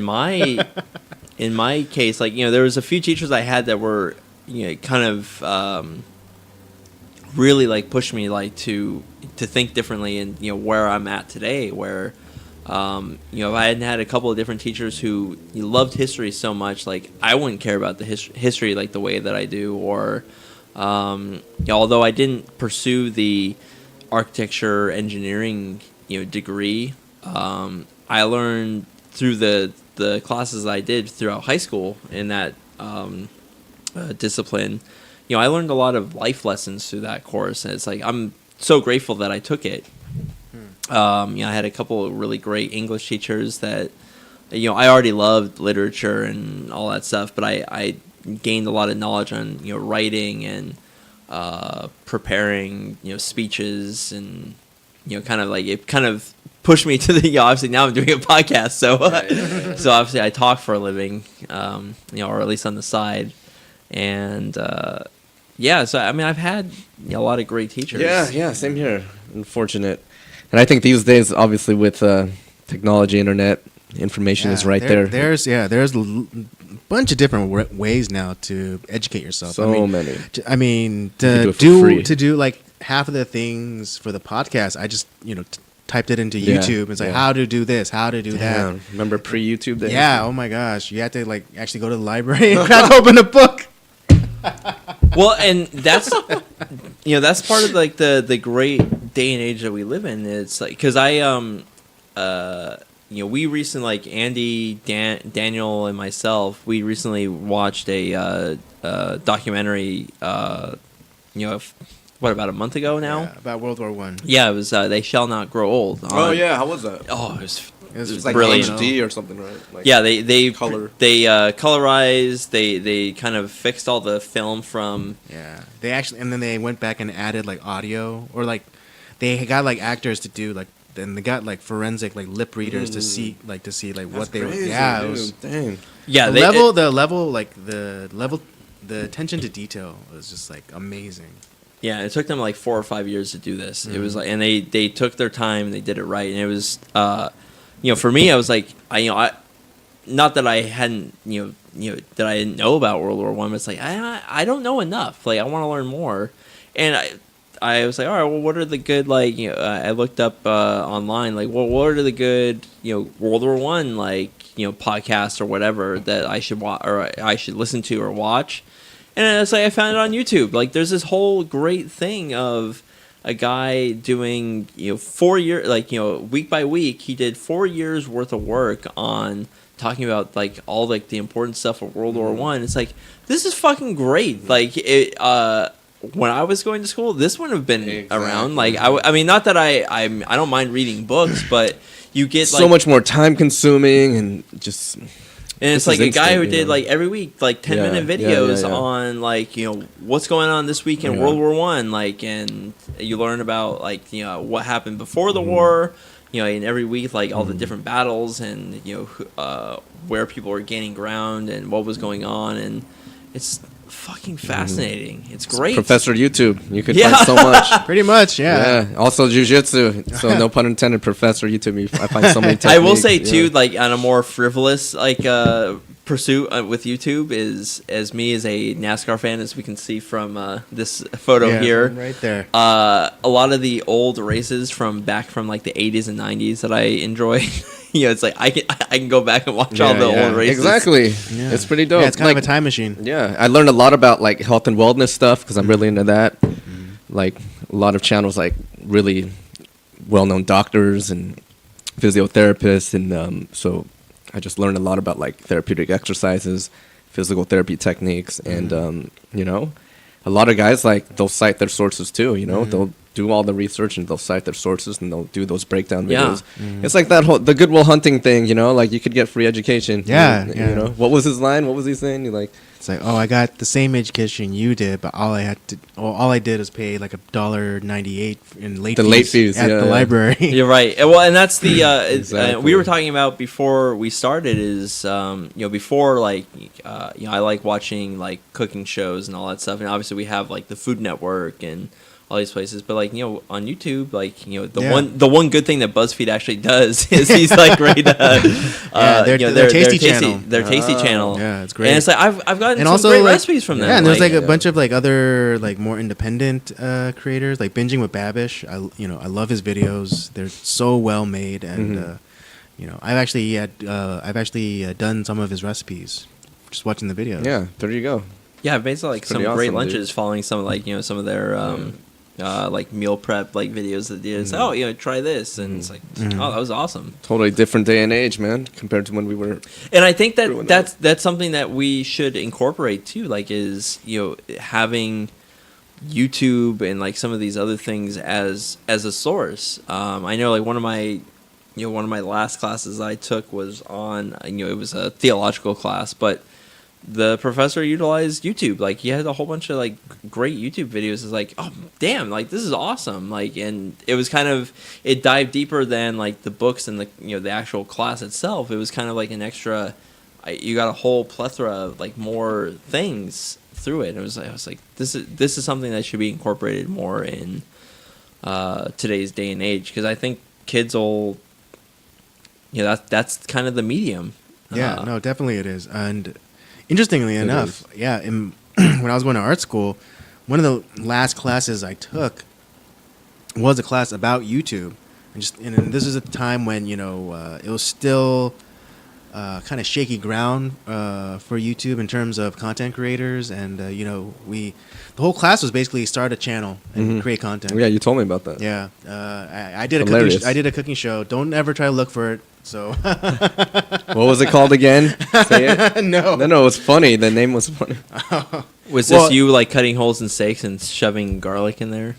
my case, like there was a few teachers I had that were kind of really like pushed me like to think differently, and where I'm at today, where if I hadn't had a couple of different teachers who loved history so much, like I wouldn't care about the history like the way that I do, or although I didn't pursue the architecture engineering degree, I learned through the classes I did throughout high school in that discipline. I learned a lot of life lessons through that course, and it's like I'm so grateful that I took it. I had a couple of really great English teachers that, I already loved literature and all that stuff, but I gained a lot of knowledge on, writing and preparing, speeches, and, kind of like it kind of pushed me to the, obviously now I'm doing a podcast, so so obviously I talk for a living, or at least on the side, and so I mean I've had a lot of great teachers. Yeah, same here. Unfortunate. And I think these days, obviously, with technology, internet, information is right there. There's a bunch of different ways now to educate yourself. So many. I mean, You can do it for free. to do like half of the things for the podcast, I just typed it into YouTube. It's like how to do this, how to do that. Remember pre-YouTube days? Yeah. Oh my gosh, you had to like actually go to the library and crack open a book. Well, and that's that's part of like the great day and age that we live in. It's like because we recently, like Andy, Daniel, and myself, we recently watched a documentary. What, about a month ago now? Yeah, about World War One. Yeah, it was They Shall Not Grow Old. Oh yeah, how was that? Oh, it was like brilliant. HD or something, right? Like Yeah, they color. they colorized. They kind of fixed all the film from. Yeah, they actually, and then they went back and added like audio, or like they got like actors to do like, then they got like forensic like lip readers to see like what they were. Yeah, it was dang. Yeah, the attention to detail was just like amazing. Yeah, it took them like 4 or 5 years to do this. It was like, and they took their time, they did it right, and it was, for me, I was like, I not that I hadn't, that I didn't know about World War One, but it's like I don't know enough. Like I want to learn more, and I was like, all right, well, what are the good I looked up online, like what are the good World War One podcasts or whatever that I should I should listen to or watch. And it's like I found it on YouTube. Like there's this whole great thing of a guy doing 4 years, week by week, he did 4 years worth of work on talking about like all like the important stuff of World War One. It's like this is fucking great. Like it when I was going to school, this wouldn't have been around. Like I mean, not that I don't mind reading books, but you get so much more time consuming and just. And it's like a guy who did like every week like 10-minute videos on like what's going on this week in World War One, like, and you learn about like what happened before the war, and every week like all the different battles and where people were gaining ground and what was going on, and it's fucking fascinating. It's great. Professor YouTube, you could find so much. Pretty much, yeah. Also jujitsu, so no pun intended. Professor YouTube, I find so many techniques. I will say too, like on a more frivolous pursuit with YouTube is as me as a NASCAR fan, as we can see from this photo here, right there. A lot of the old races from like the 80s and 90s that I enjoy. It's like I can go back and watch all the old races. Exactly. Yeah. It's pretty dope. Yeah, it's kind of a time machine. Yeah, I learned a lot about like health and wellness stuff because I'm really into that. Like a lot of channels, like really well-known doctors and physiotherapists, and so I just learned a lot about like therapeutic exercises, physical therapy techniques, and a lot of guys like they'll cite their sources too. They'll do all the research and they'll cite their sources and they'll do those breakdown videos. It's like that whole the Good Will Hunting thing, like you could get free education. What was his line? What was he saying? It's like, oh, I got the same education you did, but all I did was pay like $1.98 in late fees at the library. You're right. Well, and that's the Exactly. we were talking about before we started is before like I like watching like cooking shows and all that stuff, and obviously we have like the Food Network and all these places. But like, you know, on YouTube, like, you know, Yeah. the one good thing that BuzzFeed actually does is he's like ready to their Tasty channel. their tasty channel. Yeah, it's great. And it's like I've gotten And some also great like, recipes from them. Yeah, and there's like a yeah. bunch of like other like more independent creators, like Binging with Babish. I love his videos. They're so well made, and I've actually done some of his recipes just watching the videos. Yeah, there you go. Yeah, I've made like some pretty great awesome, lunches dude. following some of like, you know, some of their like meal prep like videos that did. It's like, oh, you know, try this, and it's like, oh, that was awesome. Totally different day and age, man, compared to when we were. And I think Screwing that that's something that we should incorporate too. Like, is, you know, having YouTube and like some of these other things as a source. I know like one of my last classes I took was on, you know, it was a theological class, but the professor utilized YouTube. Like, he had a whole bunch of like great YouTube videos. It's like, oh damn, like this is awesome. Like, and it was kind of, it dived deeper than like the books and the, you know, the actual class itself. It was kind of like an extra, you got a whole plethora of like more things through it. I was like, this is something that should be incorporated more in today's day and age, because I think kids will, you know, that's kind of the medium. Yeah, no, definitely it is. And interestingly enough, when I was going to art school, one of the last classes I took was a class about YouTube, and this is a time when it was still kind of shaky ground for YouTube in terms of content creators, and the whole class was basically start a channel and create content. Yeah, you told me about that. Yeah, I did Hilarious. I did a cooking show. Don't ever try to look for it. So What was it called again? Say it. no. No, it was funny. The name was funny. Was Well- this you like cutting holes in steaks and shoving garlic in there?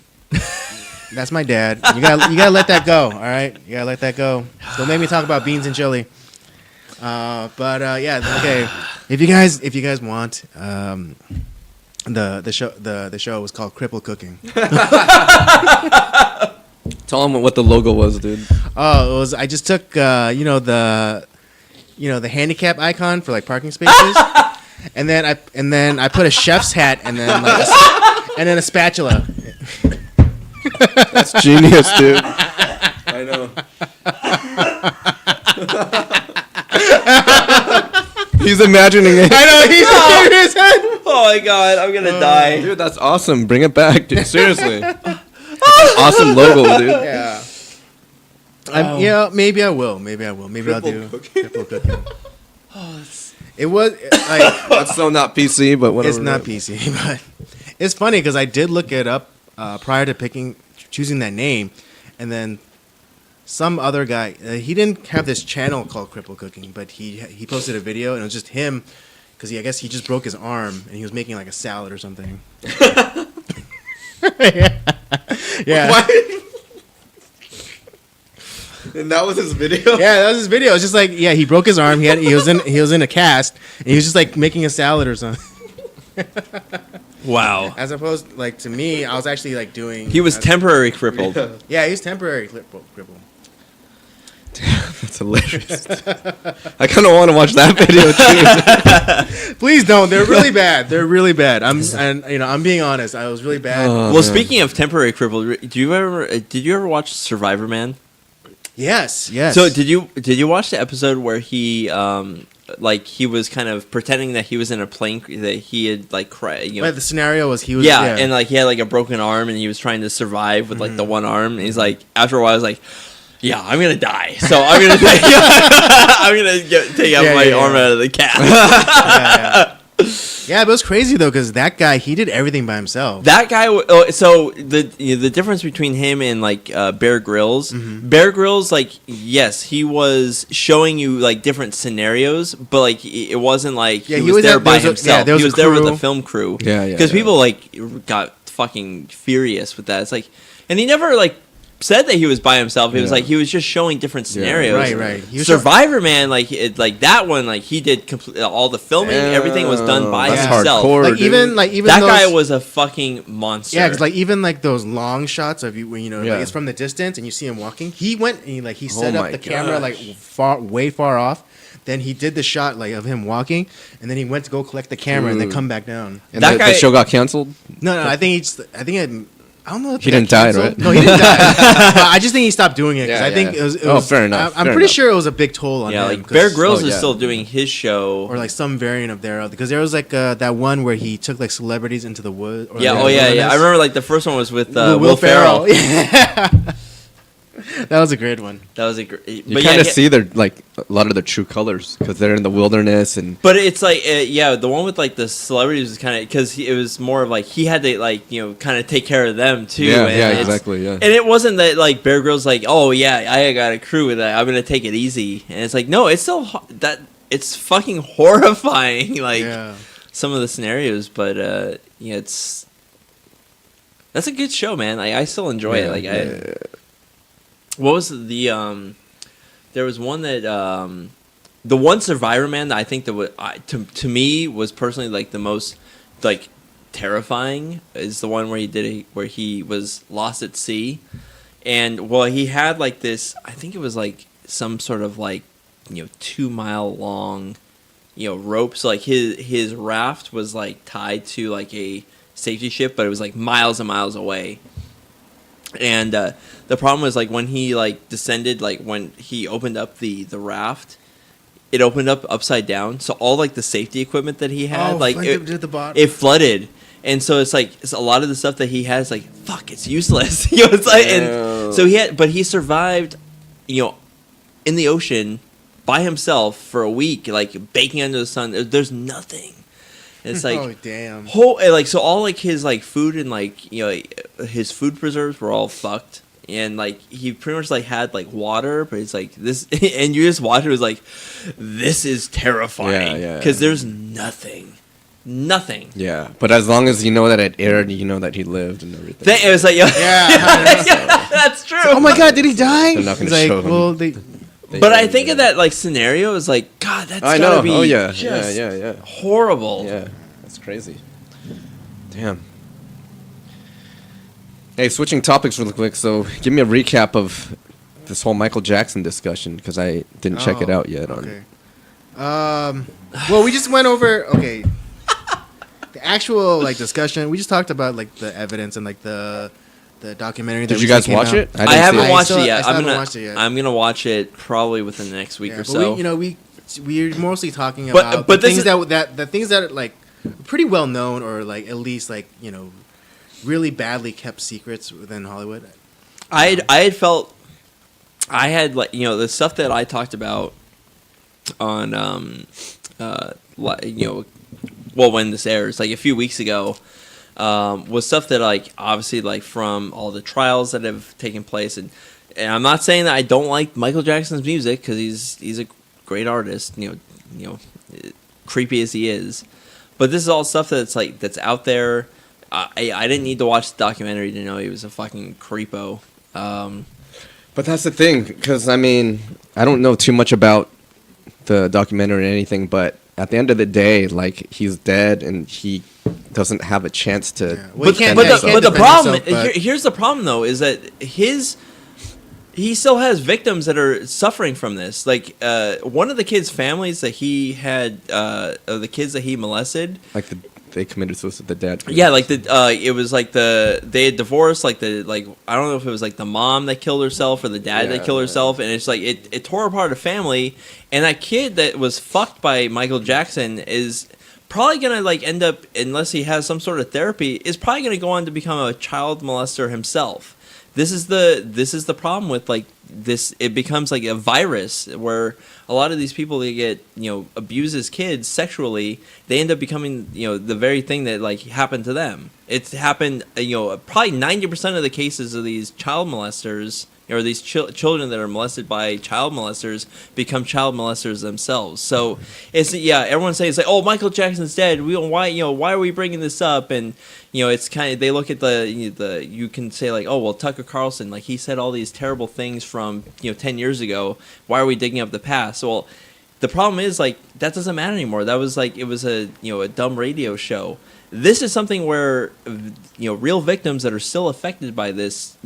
That's my dad. You gotta let that go. All right, you gotta let that go. Don't make me talk about beans and chili. Yeah, okay. If you guys want, the show was called Cripple Cooking. Tell them what the logo was, dude. Oh, it was. I just took the handicap icon for like parking spaces, and then I put a chef's hat and then a spatula. That's genius, dude. I know. He's imagining it. I know he's shaking his head. Oh my god, I'm gonna die. Dude, that's awesome. Bring it back, dude. Seriously. That's an awesome logo, dude. Yeah. Maybe I will. Maybe I'll do Cripple Cooking. It was like That's so not PC, but whatever. it's not PC, but it's funny because I did look it up prior to choosing that name, and then some other guy. He didn't have this channel called Cripple Cooking, but he posted a video and it was just him because I guess he just broke his arm and he was making like a salad or something. Yeah. What? And that was his video? Yeah, that was his video. It's just like, yeah, he broke his arm. He was in a cast, and he was just like making a salad or something. Wow. As opposed, like to me, I was actually like doing. He was temporary crippled. Yeah, he was temporary crippled. That's hilarious. I kind of want to watch that video, too. Please don't. They're really bad. They're really bad. I'm being honest. I was really bad. Oh. Well, man. speaking of temporary crippled, did you ever watch Survivor Man? Yes. So did you watch the episode where he he was kind of pretending that he was in a plane that he had like But the scenario was he was. yeah, and like he had like a broken arm and he was trying to survive with like the one arm, and he's like, after a while, I was like, yeah, I'm gonna die, so I'm gonna take out my arm out of the cast. Yeah, but it was crazy though because that guy he did everything by himself. That guy. So the difference between him and like Bear Grylls. Bear Grylls, like, yes, he was showing you like different scenarios, but like it wasn't like he was there by himself. He was there with a film crew. Yeah. Because people like got fucking furious with that. It's like, and he never like said that he was by himself. It was like he was just showing different scenarios. Right. He was Survivor Man, like that one, like he did all the filming. Everything was done by that's himself. hardcore, like dude. even That those, guy was a fucking monster. Yeah, because like even like those long shots of you, when Yeah. like it's from the distance and you see him walking. He went and he set Oh up my the camera like way far off. Then he did the shot like of him walking, and then he went to go collect the camera and then Dude. come back down. And That the guy- show got canceled? No, I think I don't know if He got didn't die, canceled. right? No, he didn't die. But I just think he stopped doing it because Yeah, I think yeah. it Oh, was. fair enough, I'm fair pretty enough. sure it was a big toll on Yeah, him. like 'cause- Bear Grylls Oh, is yeah. still doing his show. or like some variant of thereof, because there was like that one where he took like celebrities into the woods. yeah, oh yeah. I remember like the first one was with Will Ferrell. Ferrell. Yeah. That was a great one. That was a great. You kind of see their like a lot of their true colors because they're in the wilderness and But it's like, yeah, the one with like the celebrities was kind of because it was more of like he had to like kind of take care of them too. yeah, and yeah, it's- exactly, yeah. And it wasn't that like Bear Grylls like, oh yeah, I got a crew with that. I'm gonna take it easy. And it's like, no, it's still that it's fucking horrifying. Like Yeah. some of the scenarios, but yeah, that's a good show, man. I still enjoy it. Like what was the there was one that the one Survivor Man that I think that would to me was personally like the most like terrifying is the one where he was lost at sea, and well he had like this, I think it was like some sort of like 2 mile long rope, so like his raft was like tied to like a safety ship, but it was like miles and miles away. And the problem was like when he like descended, like when he opened up the raft, it opened up upside down, so all like the safety equipment that he had, like it did the bottom. it flooded, and so it's like a lot of the stuff that he has like fuck, it's useless. It's like, and so he survived, in the ocean by himself for a week, like baking under the sun. There's nothing. And it's like oh damn. So all like his like food and like his food preserves were all fucked, and like he pretty much like had like water, but it's like this, and you just watch it was like this is terrifying Yeah. because there's nothing. yeah. But as long as you know that it aired, you know that he lived and everything. It was like Yeah. that's true. Oh my god, did he die? They're not gonna He's like, show him. well, But I think of that like scenario is like, God, that's I gotta know. be Oh yeah, just yeah. horrible. Yeah, that's crazy. Damn. Hey, switching topics really quick. So, give me a recap of this whole Michael Jackson discussion because I didn't check it Oh, out yet. Okay. Well, we just went over. Okay. The actual like discussion. We just talked about like the evidence and like the documentary. Did that you recently guys came watch out. it? I didn't see haven't it. watched I it yet. still haven't watched it yet. I'm gonna watch it probably within the next week Yeah, or but so. we're mostly talking But- about but the this things is- that the things that are like pretty well known or like at least like really badly kept secrets within Hollywood. I had felt I had like the stuff that I talked about on well when this airs like a few weeks ago was stuff that like obviously like from all the trials that have taken place, and I'm not saying that I don't like Michael Jackson's music because he's a great artist, creepy as he is, but this is all stuff that's out there. I didn't need to watch the documentary to know he was a fucking creepo. But that's the thing, because I mean, I don't know too much about the documentary or anything, but at the end of the day, like he's dead and he doesn't have a chance to. Yeah. Well, he can't- but he can't the defend problem himself, but- here's the problem though is that he still has victims that are suffering from this. Like one of the kids' families that he had, the kids that he molested. Like they committed suicide. The dad. committed Yeah, like suicide. it was like they had divorced. Like I don't know if it was like the mom that killed herself or the dad that Yeah, killed yeah. herself, and it's like it tore apart a family. And that kid that was fucked by Michael Jackson is probably gonna like end up, unless he has some sort of therapy, is probably gonna go on to become a child molester himself. This is the problem with like this. It becomes like a virus where a lot of these people that get abused as kids sexually, they end up becoming the very thing that like happened to them. It's happened probably 90% of the cases of these child molesters or these children that are molested by child molesters become child molesters themselves. So it's everyone's saying it's like, oh, Michael Jackson's dead. Why are we bringing this up? And it's kind of, they look at the you can say like, oh well, Tucker Carlson, like he said all these terrible things from 10 years ago. Why are we digging up the past? Well, the problem is like that doesn't matter anymore. That was like it was a a dumb radio show. This is something where real victims that are still affected by this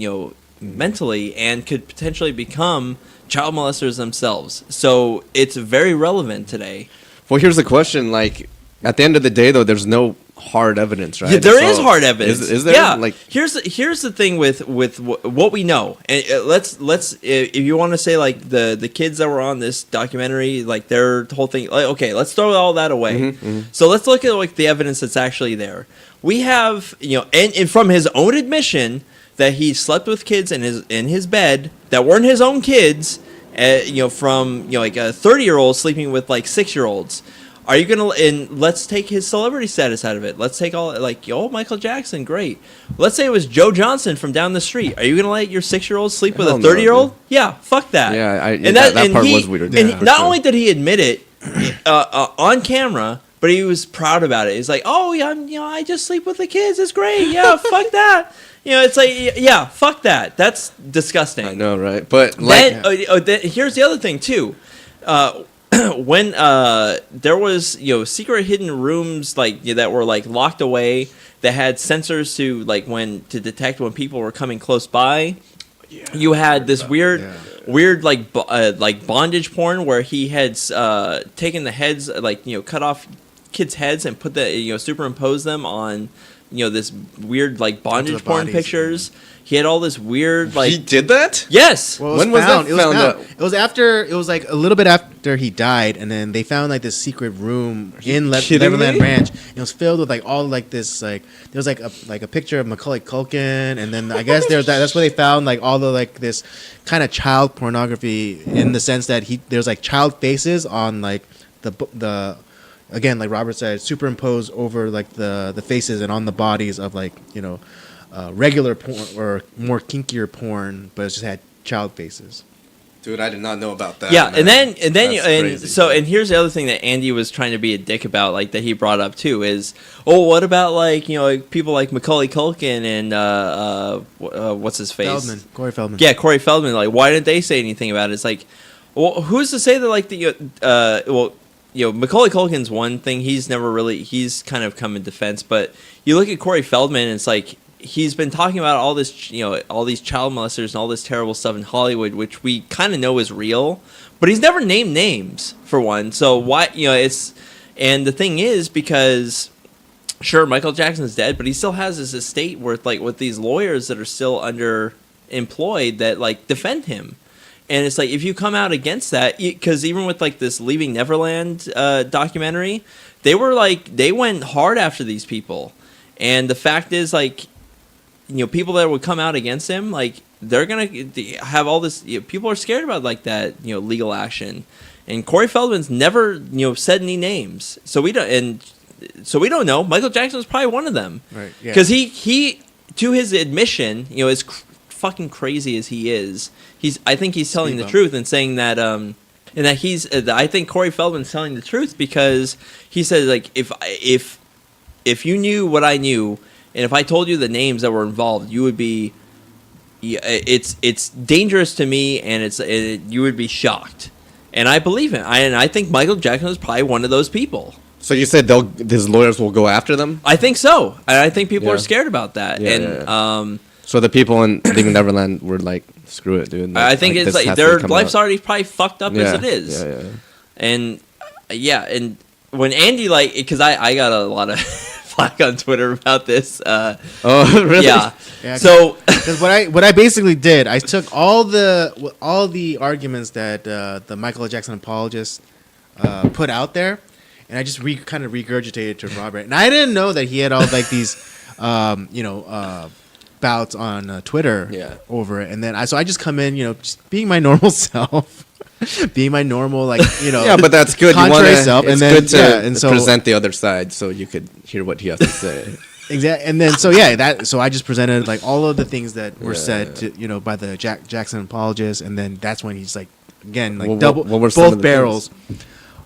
mentally and could potentially become child molesters themselves. So it's very relevant today. Well, here's the question. Like, at the end of the day, though, there's no hard evidence, right? Yeah, there is So, hard evidence. Is there? Yeah. Like, here's the thing with what we know. And let's if you want to say like the kids that were on this documentary, like their whole thing. Like, okay, let's throw all that away. So let's look at like the evidence that's actually there. We have and from his own admission that he slept with kids in his bed that weren't his own kids. From like a 30-year-old sleeping with like 6-year-olds. Are you gonna and let's take his celebrity status out of it. Let's take all like Michael Jackson, great. Let's say it was Joe Johnson from down the street. Are you gonna let your 6-year-old sleep with a Hell no, 30-year-old? dude. Yeah, fuck that. Yeah, that part was weird. And Yeah, for not sure. only did he admit it on camera, but he was proud about it. He's like, oh yeah, I just sleep with the kids. It's great. Yeah, fuck that. It's like, yeah, fuck that. That's disgusting. I know, right? But like, Then, here's the other thing too. When there was secret hidden rooms like that were like locked away that had sensors to detect when people were coming close by. You had this weird like bondage porn where he had taken the heads cut off kids' heads and put the superimpose them on this weird like bondage porn bodies, pictures. He had all this weird like he did that? yes. Well, When was that It was found found. out? It was after. It was like a little bit after he died, and then they found like this secret room in kidding Neverland me? Ranch. It was filled with like all like this like there was like a picture of Macaulay Culkin, and then I guess that's where they found like all the like this kind of child pornography in the sense that there's like child faces on like the again like Robert said superimposed over like the faces and on the bodies of like regular porn or more kinkier porn, but it just had child faces. Dude, I did not know about that. Yeah, man. and then That's crazy. and here's the other thing that Andy was trying to be a dick about, like that he brought up too, is what about like people like Macaulay Culkin and what's his face, Corey Feldman. Yeah, Corey Feldman. Like, why didn't they say anything about it? It's like, well, who's to say that like Macaulay Culkin's one thing. He's kind of come in defense, but you look at Corey Feldman, and it's like he's been talking about all this, all these child molesters and all this terrible stuff in Hollywood, which we kind of know is real, but he's never named names for one. So why, and the thing is, because sure, Michael Jackson's dead, but he still has his estate with these lawyers that are still underemployed that like defend him. And it's like, if you come out against that, because even with like this Leaving Neverland documentary, they went hard after these people. And the fact is, like, people that would come out against him, like, they're going to have all this, people are scared about like that, legal action. And Corey Feldman's never, said any names. So we don't know. Michael Jackson was probably one of them. Right. Yeah. Because he, to his admission, as fucking crazy as he is, I think he's telling the truth and saying that, and that I think Corey Feldman's telling the truth because he says, like, if you knew what I knew, and if I told you the names that were involved, you would be, it's dangerous to me, and you would be shocked. And I believe him. And I think Michael Jackson is probably one of those people. So you said his lawyers will go after them? I think so. And I think people Yeah. are scared about that. Yeah, and So the people in Leaving Neverland were like, "Screw it, dude." I think it's this like has to their come life's out. already probably fucked up as it is. Yeah. And and when Andy because I got a lot of flack on Twitter about this. Oh, really? Yeah. Yeah, So because what I basically did, I took all the arguments that the Michael Jackson apologists put out there, and I just kind of regurgitated to Robert. And I didn't know that he had all like these, bouts on Twitter over it. And then I just come in, just being my normal self. Being my normal, Yeah, but that's good. You want contrary to. self, It's and then good to and so present the other side so you could hear what he has to say. exactly. And then so I just presented like all of the things that were said to by the Jackson apologists, and then that's when he's like again like What were some of both the barrels.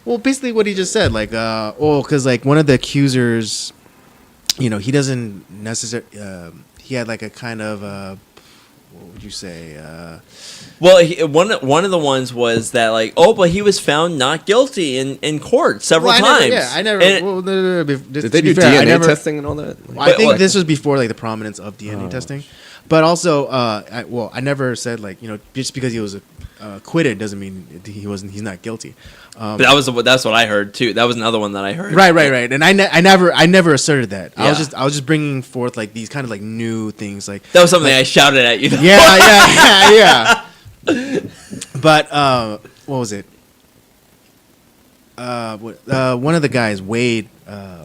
Well, basically what he just said, like because like one of the accusers, he doesn't necessarily he had like a kind of what would you say? well, one of the ones was that but he was found not guilty in court several times. I never. Did they do DNA testing and all that? I think this was before like the prominence of DNA testing, but also I never said just because he was acquitted doesn't mean he's not guilty. But that's what I heard too. That was another one that I heard. Right. And I never asserted that. Yeah. I was just bringing forth like these kind of like new things like That was something I shouted at you. yeah. But what was it? One of the guys, Wade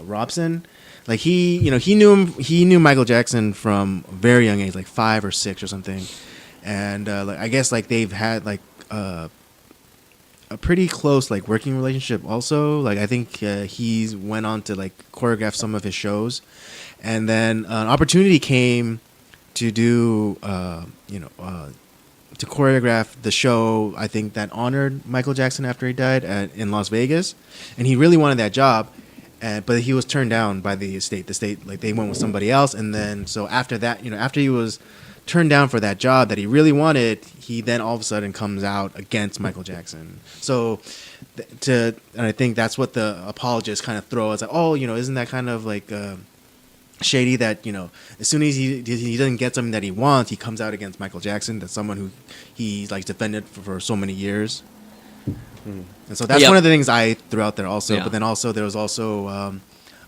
Robson, like he knew Michael Jackson from a very young age, like 5 or 6 or something, and like I guess like they've had like a pretty close like working relationship. Also, like I think he's went on to like choreograph some of his shows, and then an opportunity came to do to choreograph the show, I think, that honored Michael Jackson after he died in Las Vegas, and he really wanted that job, but he was turned down by the state. The state, like, they went with somebody else, and then so after that, after he was turned down for that job that he really wanted, he then all of a sudden comes out against Michael Jackson. So, and I think that's what the apologists kind of throw as like, oh, isn't that kind of like shady that as soon as he doesn't get something that he wants, he comes out against Michael Jackson. That's someone who he's like defended for so many years. And so that's one of the things I threw out there also. Yeah. But then also there was also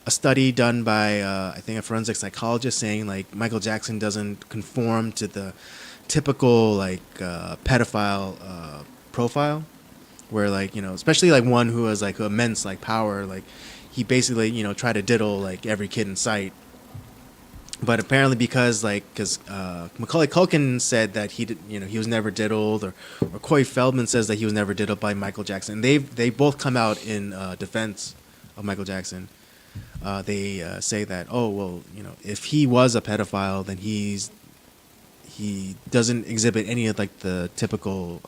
a study done by I think a forensic psychologist saying like Michael Jackson doesn't conform to the typical like pedophile profile, where like especially like one who has like immense like power, like he basically tried to diddle like every kid in sight. But apparently, because Macaulay Culkin said that he was never diddled, or Corey Feldman says that he was never diddled by Michael Jackson. They both come out in defense of Michael Jackson. They say that if he was a pedophile, then he doesn't exhibit any of like the typical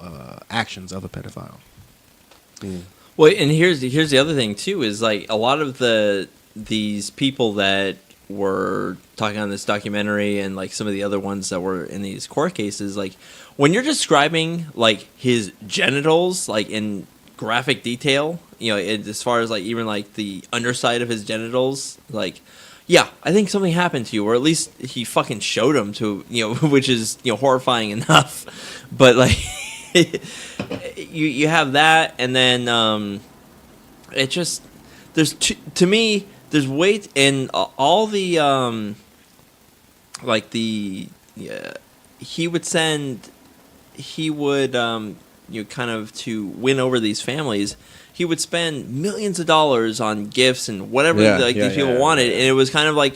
actions of a pedophile. Well, and here's the other thing too is like a lot of these people that were talking on this documentary and like some of the other ones that were in these court cases, like when you're describing like his genitals like in graphic detail, as far as like even like the underside of his genitals, like yeah, I think something happened to you, or at least he fucking showed them to which is horrifying enough. But like you have that, and then it just to me. There's weight in all the he would kind of to win over these families. He would spend millions of dollars on gifts and whatever these people wanted, and it was kind of like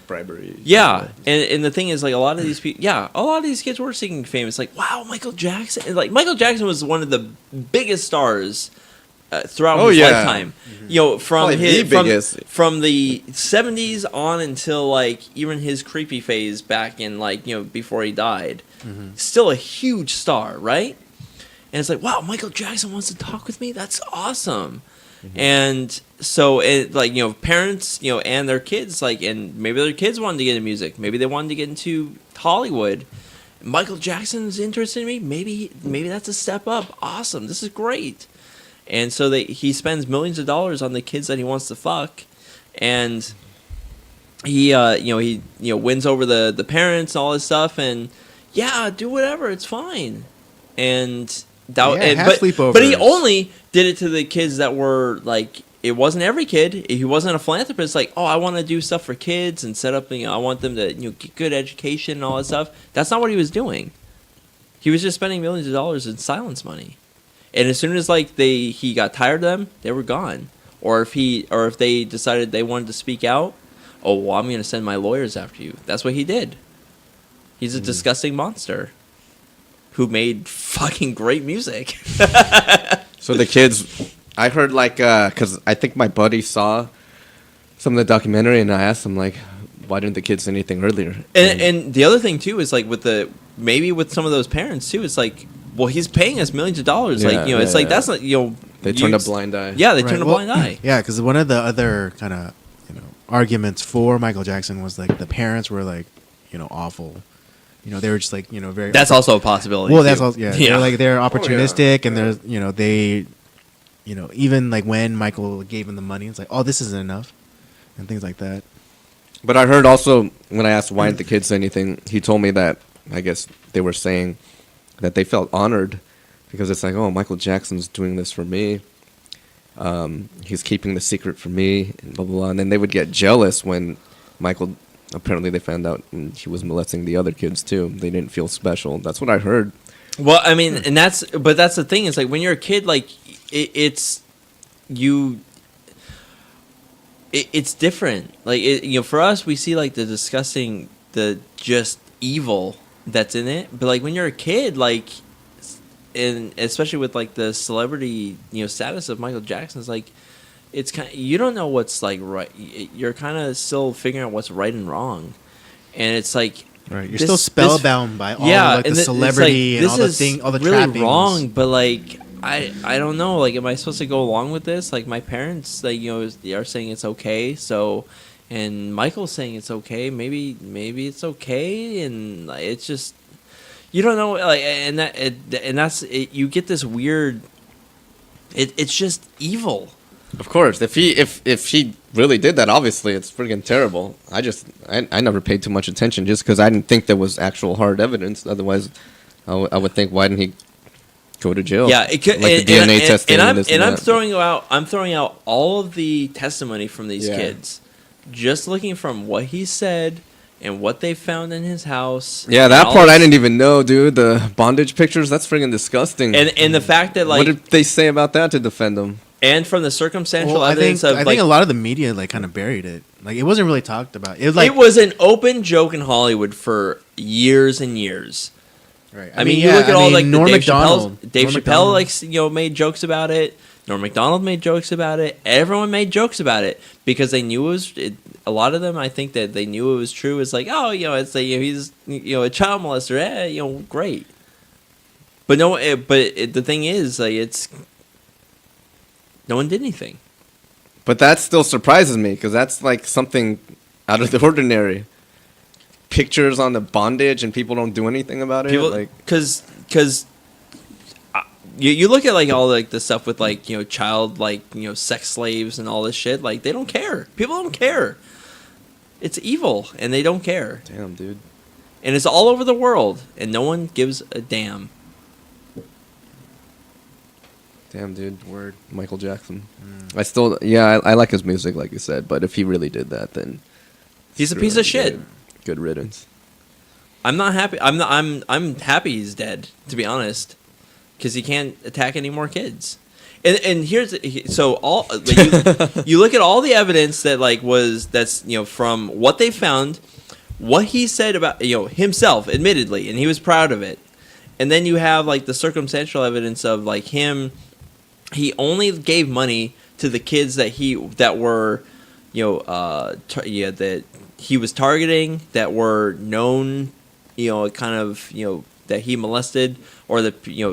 bribery. Yeah, and the thing is, like a lot of these people, a lot of these kids were seeking fame. It's like, wow, Michael Jackson. Like Michael Jackson was one of the biggest stars throughout his lifetime. From the 70s on until like even his creepy phase back in like before he died. Still a huge star, right? And it's like, wow, Michael Jackson wants to talk with me. That's awesome. And so it like parents and their kids like, and maybe their kids wanted to get into music, maybe they wanted to get into Hollywood. Michael Jackson's interested in me. Maybe that's a step up. Awesome, this is great. And so he spends millions of dollars on the kids that he wants to fuck, and he wins over the parents and all this stuff, and do whatever, it's fine. And sleepovers. But he only did it to the kids that were like, it wasn't every kid. He wasn't a philanthropist. Like, oh, I want to do stuff for kids and set up. I want them to get good education and all that stuff. That's not what he was doing. He was just spending millions of dollars in silence money. And as soon as like he got tired of them, they were gone. Or if they decided they wanted to speak out, oh well, I'm going to send my lawyers after you. That's what he did. He's a disgusting monster who made fucking great music. So the kids, I heard like because I think my buddy saw some of the documentary, and I asked him like, why didn't the kids say anything earlier? And the other thing too is like with some of those parents too, it's like, well, he's paying us millions of dollars. That's not they turned a blind eye. Yeah, they turned a blind eye. Yeah, because one of the other kind of arguments for Michael Jackson was like the parents were like awful. They were just like very. That's also a possibility. Well, too. that's also they're opportunistic and they're they even like when Michael gave him the money, it's like, oh, this isn't enough, and things like that. But I heard also when I asked why didn't the kids say anything, he told me that I guess they were saying that they felt honored because it's like, oh, Michael Jackson's doing this for me. He's keeping the secret from me, and blah blah blah. And then they would get jealous when Michael. Apparently, they found out he was molesting the other kids too. They didn't feel special. That's what I heard. Well, I mean, and that's the thing. Is like when you're a kid, like it's different. Like for us, we see like the disgusting, the just evil that's in it. But like when you're a kid, like, and especially with like the celebrity, status of Michael Jackson, is like, it's kind of, you don't know what's like right. You're kind of still figuring out what's right and wrong, and it's like. Right, you're still spellbound by all like the and celebrity it's like, and all the thing, all the really trappings. wrong. But like, I don't know. Like, am I supposed to go along with this? Like, my parents, like, are saying it's okay. So, and Michael's saying it's okay. Maybe it's okay. And like, it's just, you don't know. Like, and that's it. You get this weird. It's just evil. Of course, if he really did that, obviously it's freaking terrible. I never paid too much attention just because I didn't think there was actual hard evidence. Otherwise, I would think, why didn't he go to jail? Yeah, it could, like the DNA testing. I'm throwing out all of the testimony from these kids, just looking from what he said and what they found in his house. Yeah, that part I didn't even know, dude. The bondage pictures, that's freaking disgusting. And the fact that, like, what did they say about that to defend him? And from the circumstantial Well, evidence I think a lot of the media like kind of buried it. Like, it wasn't really talked about. It was like, it was an open joke in Hollywood for years and years. right. I mean, you look at all like Norm Dave Macdonald. Chappelle like made jokes about it. Norm Macdonald made jokes about it. Everyone made jokes about it because they knew a lot of them. I think that they knew it was true. It's like, oh, it's like, he's a child molester. Great. But no, the thing is, like, it's no one did anything. But that still surprises me because that's like something out of the ordinary. Pictures on the bondage and people don't do anything about it. People, Like, because you look at like all like the stuff with like child sex slaves and all this shit. Like, they don't care. People don't care. It's evil and they don't care. damn, dude. And it's all over the world and no one gives a damn. Damn, dude. Word. Michael Jackson. I like his music, like you said. But if he really did that, then He's a piece of shit. Good riddance. I'm not happy. I'm happy he's dead, to be honest, because he can't attack any more kids. And you look at all the evidence that that's from what they found, what he said about himself, admittedly, and he was proud of it. And then you have like the circumstantial evidence of like him. He only gave money to the kids that were that he was targeting, that were known, that he molested, or the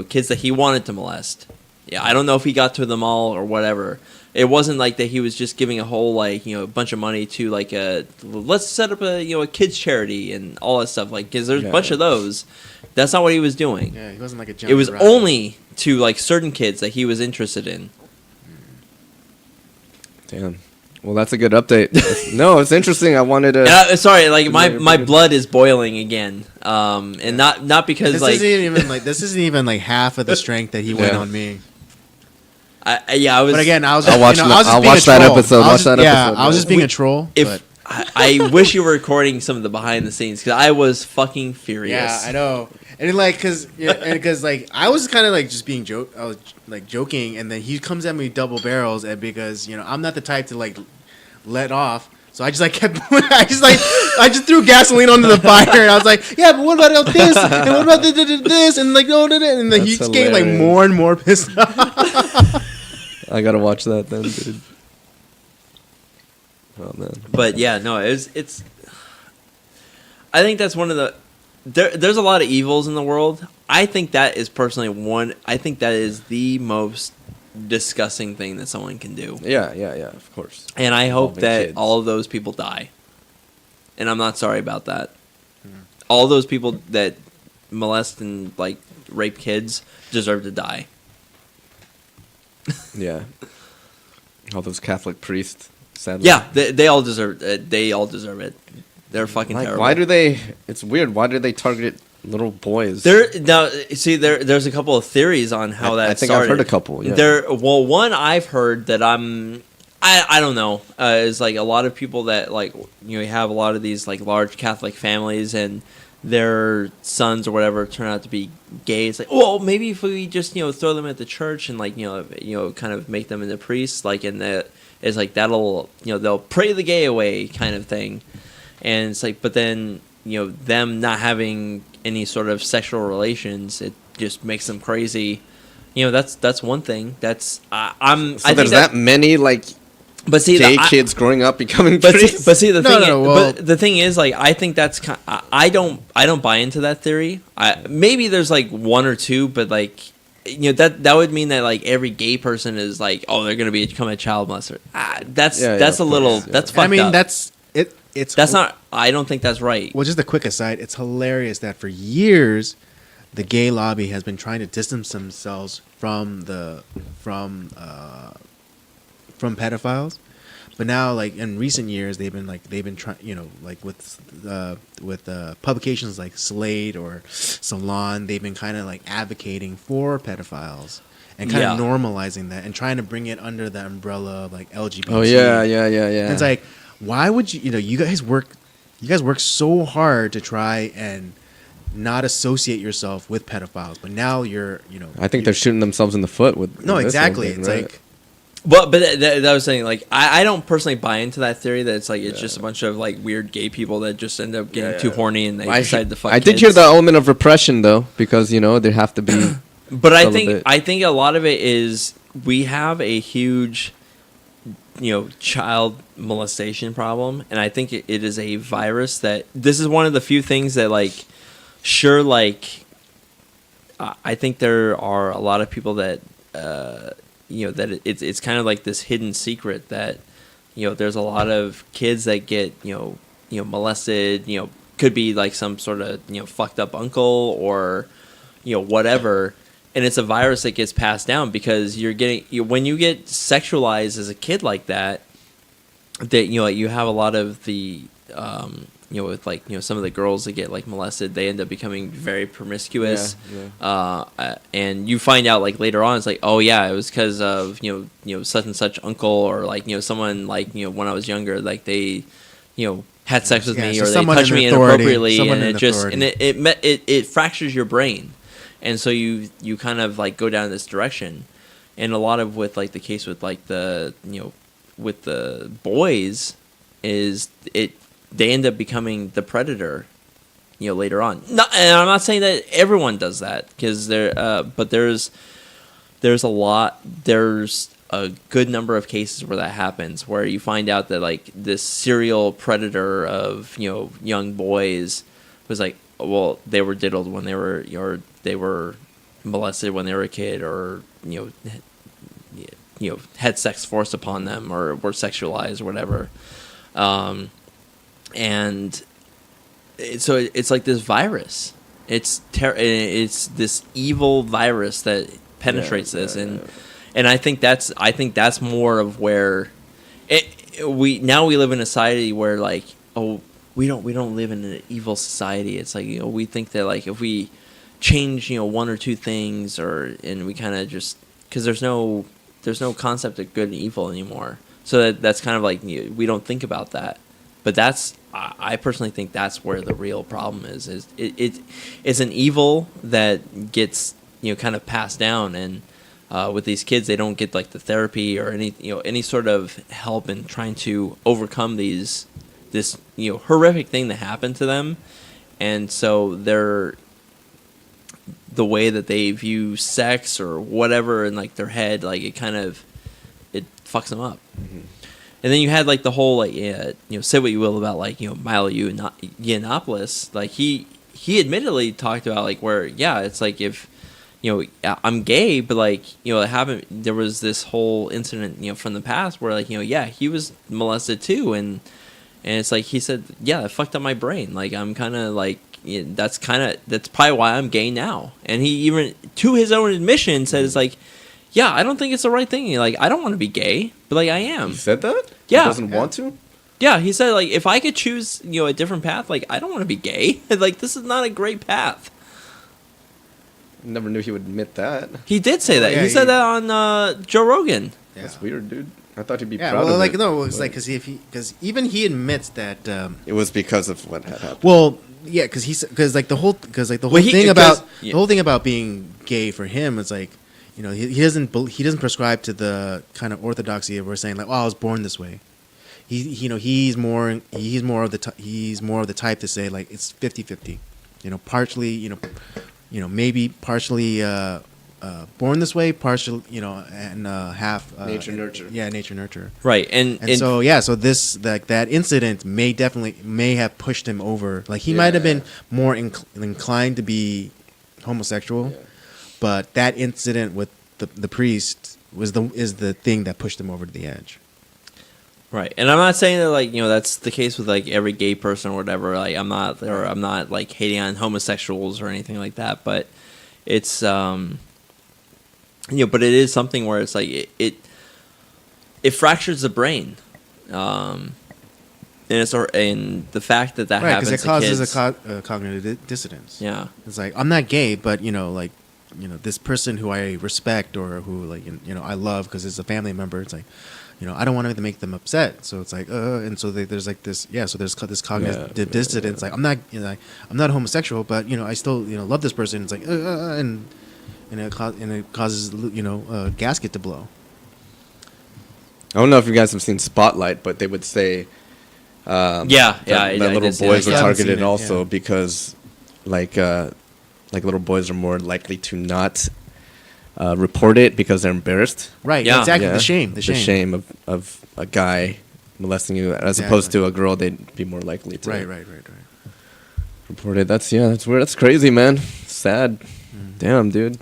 kids that he wanted to molest. Yeah, I don't know if he got to them all or whatever. It wasn't like that he was just giving a whole a bunch of money to like let's set up a kids charity and all that stuff, like, because there's a bunch of those. That's not what he was doing. Yeah, he wasn't like a giant. It was rapper. only to like certain kids that he was interested in. Damn. Well, that's a good update. No, it's interesting. I wanted to. Sorry, like my blood is boiling again, and not because This isn't even like half of the strength that he went on me. I was. But again, I was. I'll watch I'll watch that episode. Watch that episode. I was just being a troll. If I wish you were recording some of the behind the scenes, because I was fucking furious. Yeah, I know. And like, because like I was kind of like just being I was like joking, and then he comes at me double barrels, and because I'm not the type to like let off, so I just like kept, I just threw gasoline onto the fire, and I was like, yeah, but what about this, and what about this, and like and then he's getting like more and more pissed off. I gotta watch that then, dude. Oh man. But yeah, no, it's. I think that's one of the. There's a lot of evils in the world. I think that is personally one. I think that is the most disgusting thing that someone can do. Yeah, of course. And I hope Involving that kids. all of those people die. And I'm not sorry about that. All those people that molest and like rape kids deserve to die. Yeah. All those Catholic priests. Sadly. Yeah, they all deserve it. They all deserve it. They're fucking Like, terrible. why do they? It's weird. Why do they target little boys. There's a couple of theories on how that I think started. I've heard a couple. Yeah. One I've heard that I don't know is like a lot of people that like you have a lot of these like large Catholic families and their sons or whatever turn out to be gay. It's like, well, maybe if we just throw them at the church and like kind of make them into priests, like in the it's like that'll they'll pray the gay away kind of thing. And it's like, but then them not having any sort of sexual relations, it just makes them crazy. That's one thing. That's So I think there's that many like but see gay the, kids growing up becoming but priests. see the thing. well- but the thing is, like, I think that's I don't buy into that theory. Maybe there's like one or two, but like that would mean that like every gay person is like, oh, they're gonna become a child molester. That's Yeah, that's of a little course, yeah. that's I fucked mean, up. that's it. It's That's not. I don't think that's right. Well, just a quick aside. It's hilarious that for years, the gay lobby has been trying to distance themselves from pedophiles, but now, like in recent years, they've been trying, like with publications like Slate or Salon, they've been kind of like advocating for pedophiles and kind of Yeah. normalizing that and trying to bring it under the umbrella of like LGBT. Oh yeah. And it's like, why would you guys work so hard to try and not associate yourself with pedophiles, but now I think they're shooting themselves in the foot with no, this exactly. whole thing, It's right? like, But that was saying, like, I don't personally buy into that theory that it's like it's just a bunch of like weird gay people that just end up getting too horny and they decide to fuck. I did kids. hear the element of repression though, because there have to be. But I celibate. think a lot of it is we have a huge child molestation problem, and I think it is a virus that this is one of the few things that like I think there are a lot of people that that it's kind of like this hidden secret that there's a lot of kids that get molested, could be like some sort of fucked up uncle or whatever, and it's a virus that gets passed down because when you get sexualized as a kid like that you have a lot of the with like some of the girls that get like molested, they end up becoming very promiscuous. And you find out like later on, it's like, oh yeah, it was because of such and such uncle, or like someone like when I was younger, like they had sex with me, so or they someone touched in me authority, inappropriately, someone and in it just authority. and it fractures your brain, and so you kind of like go down this direction. And a lot of with like the case with like the with the boys is they end up becoming the predator later on. And I'm not saying that everyone does that, because but there's a good number of cases where that happens, where you find out that like this serial predator of young boys was like, well, they were diddled when they were they were molested when they were a kid, or had sex forced upon them, or were sexualized or whatever. And so it's like this virus. It's this evil virus that penetrates this, and I think that's more of where we live in a society where like, oh, we don't live in an evil society. It's like we think that like if we change one or two things, and we kind of just, because there's no concept of good and evil anymore. So that's kind of like we don't think about that. But I personally think that's where the real problem is it's an evil that gets kind of passed down, and with these kids, they don't get like the therapy or any sort of help in trying to overcome this horrific thing that happened to them, and so the way that they view sex or whatever in like their head, like it fucks them up. Mm-hmm. And then you had like the whole like say what you will about like Milo Yiannopoulos, like he admittedly talked about like where it's like if I'm gay, but like it happened, there was this whole incident from the past where like he was molested too, and it's like he said that fucked up my brain, like I'm kind of like that's probably why I'm gay now. And he even to his own admission said it's like, I don't think it's the right thing. Like, I don't want to be gay, but like I am. He said that? Yeah. He doesn't want to? Yeah, he said like if I could choose, a different path, like I don't want to be gay. Like this is not a great path. Never knew he would admit that. He did say that. yeah, he said he- that on Joe Rogan. Yeah. That's weird, dude. I thought he'd be Yeah, proud well, of like it. no, it's but like because even he admits that. it was because of what had happened. Well, yeah, because like the whole Well, he- thing because- about yeah. the whole thing about being gay for him is like, he doesn't prescribe to the kind of orthodoxy of we're saying like, oh, I was born this way. He's more of the type to say like it's 50-50. Partially, maybe partially born this way, partial, and half Nature, nurture. Yeah, nature nurture. Right, and So this that incident may have pushed him over. Like he might have Yeah. been more inclined to be homosexual, Yeah. but that incident with the priest is the thing that pushed him over to the edge. right, and I'm not saying that like that's the case with like every gay person or whatever. Like I'm not like hating on homosexuals or anything like that, but it's but it is something where it's like it fractures the brain, and and the fact that Right, happens because it to causes kids, a cognitive dissonance. yeah. It's like I'm not gay, but this person who I respect or who like I love because it's a family member. It's like I don't want to make them upset, so it's like and so there's like this so there's this cognitive dissonance. Like I'm not I'm not homosexual, but I still love this person. It's like and it causes a gasket to blow. I don't know if you guys have seen Spotlight, but they would say, Yeah, that I little did see boys that. were I haven't targeted seen it, also yeah. because, like little boys are more likely to not report it because they're embarrassed. Right. Yeah. Exactly. Yeah. The shame. of a guy molesting you, as Exactly. opposed to a girl, they'd be more likely to Right. report it. That's weird. That's crazy, man. Sad. Damn, dude.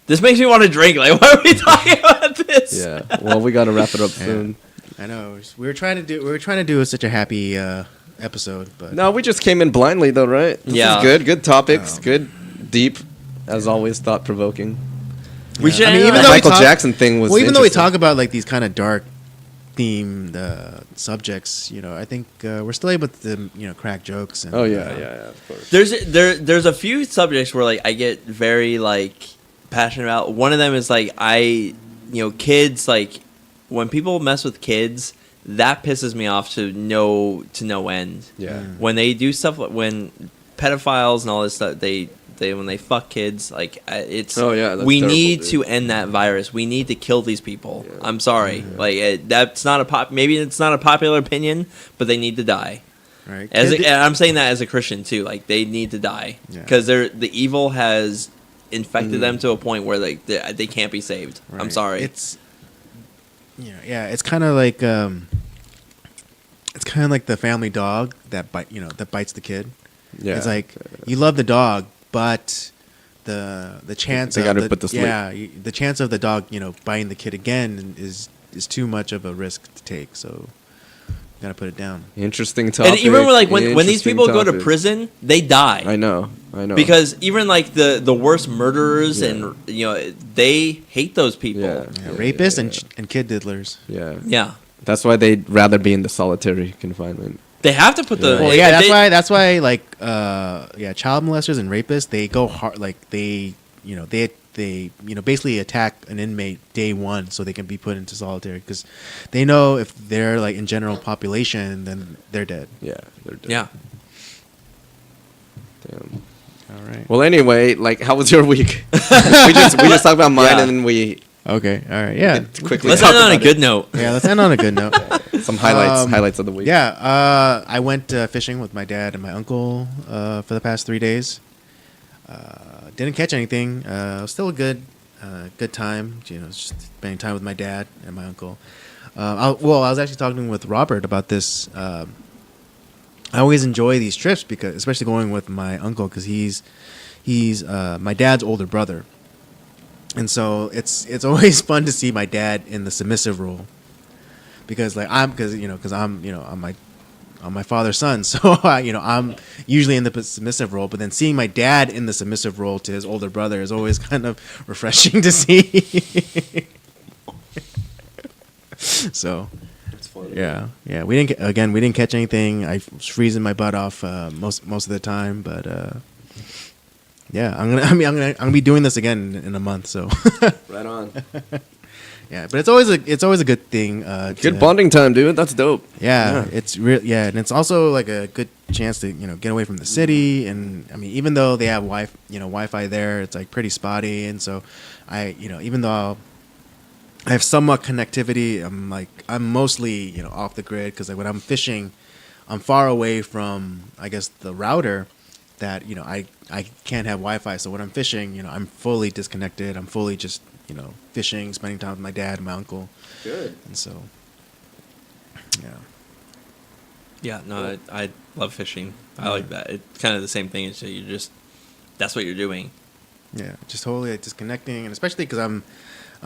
This makes me want to drink. Like, why are we talking about this? Yeah. Well, we gotta wrap it up Yeah. soon. I know. We were trying to do such a happy episode, but No, we just came in blindly though, right? This Yeah. is good. Good topics. Oh. Good, deep, as always, thought provoking. We should. I mean, even The though we Michael talk- Jackson thing was. well, even though we interesting. talk about like these kind of dark themed subjects, I think we're still able to crack jokes. And, Oh yeah, of course. There's a few subjects where like I get very like passionate about. One of them is like kids, like when people mess with kids, that pisses me off to no end. Yeah. When they do stuff like when pedophiles and all this stuff, they when they fuck kids, like it's Oh, yeah, that's we terrible, need dude. to end that virus. We need to kill these people. Yeah. I'm sorry, like that's not maybe it's not a popular opinion, but they need to die. Right. And I'm saying that as a Christian too. Like they need to die Yeah. because the evil has infected them to a point where they can't be saved. I'm Right. sorry. It's it's kind of like the family dog that bites the kid. Yeah. It's like you love the dog, but the chance They of gotta the, put the sleep. the chance of the dog biting the kid again is too much of a risk to take. So you gotta put it down. Interesting topic. and even like when these Interesting people go to topic. prison, they die. I know. Because even like the worst murderers Yeah. and they hate those people. Yeah. Rapists yeah. and kid diddlers. Yeah. Yeah. That's why they'd rather be in the solitary confinement. They have to put the Yeah. Well, if yeah, they- that's why like child molesters and rapists, they go hard, like they basically attack an inmate day one so they can be put into solitary because they know if they're like in general population, then they're dead. Yeah. They're dead. Yeah. Damn. All right. Well, anyway, like, how was your week? we just talked about mine, Yeah. and then we Okay. All right. Yeah. quickly Let's talk end on a about good note. Yeah. Let's end on a good note. some highlights Um, highlights of the week. Yeah. I went fishing with my dad and my uncle for the past 3 days. Didn't catch anything. It was still a good time. Just spending time with my dad and my uncle. I was actually talking with Robert about this. I always enjoy these trips because, especially going with my uncle, because he's my dad's older brother, and so it's always fun to see my dad in the submissive role, because I'm my father's son, so I'm usually in the submissive role, but then seeing my dad in the submissive role to his older brother is always kind of refreshing to see. So. fun. Yeah. We didn't catch anything. I was freezing my butt off most of the time, but yeah, I'm gonna be doing this again in a month. So Right on. yeah, but it's always a good thing. Good bonding time, dude. That's dope. Yeah, it's real. Yeah, and it's also like a good chance to get away from the city. And I mean, even though they have Wi-Fi there, it's like pretty spotty. And so even though I have somewhat connectivity, I'm mostly off the grid because like when I'm fishing, I'm far away from I guess the router that I can't have Wi-Fi. So when I'm fishing, I'm fully disconnected. I'm fully just fishing, spending time with my dad, my uncle, Good. and so yeah. Yeah, no, I love fishing. I like that. It's kind of the same thing. It's that's what you're doing. Yeah, just totally disconnecting, and especially because I'm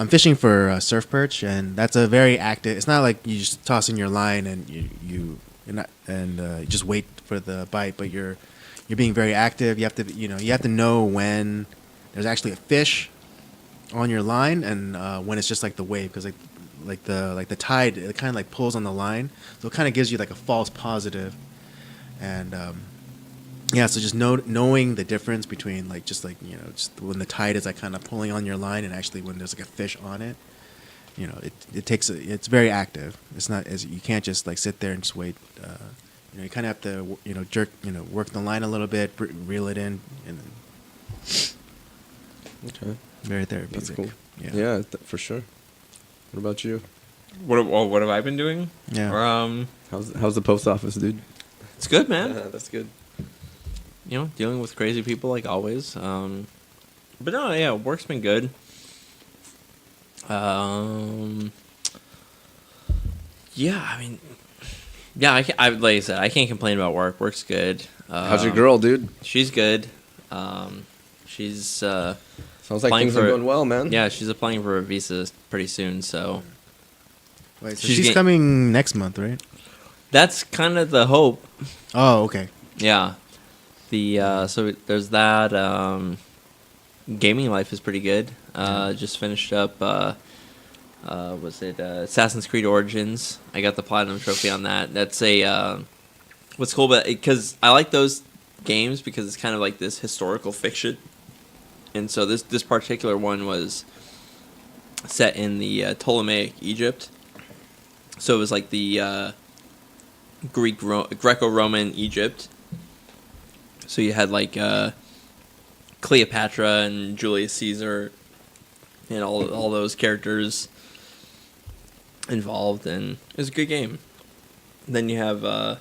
fishing for surf perch, and that's a very active. It's not like you just toss in your line and you're not you just wait for the bite, but you're being very active. You have to know when there's actually a fish on your line and when it's just like the wave, because like the tide, it kind of like pulls on the line, so it kind of gives you like a false positive, and yeah, so just knowing the difference between like just when the tide is like kind of pulling on your line and actually when there's like a fish on it, it's very active. It's not as you can't just like sit there and just wait. You kind of have to jerk work the line a little bit, reel it in, and then Okay. very therapeutic. That's cool. Yeah. For sure. What about you? What have I been doing? Yeah. How's the post office, dude? It's good, man. That's good. Dealing with crazy people like always. But no, yeah, work's been good. Yeah, I mean, yeah, like I said, I can't complain about work. Work's good. How's your girl, dude? She's good. She's Sounds like applying things are for- going well, man. yeah, she's applying for a visa pretty soon. So Wait, so She's she's getting- coming next month, right? that's kind of the hope. Oh, okay. Yeah. So there's that. Gaming life is pretty good. Just finished up. Was it Assassin's Creed Origins? I got the platinum trophy on that. That's what's cool, but because I like those games because it's kind of like this historical fiction, and so this particular one was set in the Ptolemaic Egypt. So it was like the Greco-Roman Egypt. So you had like Cleopatra and Julius Caesar and all those characters involved, and it was a good game. Then you have I'm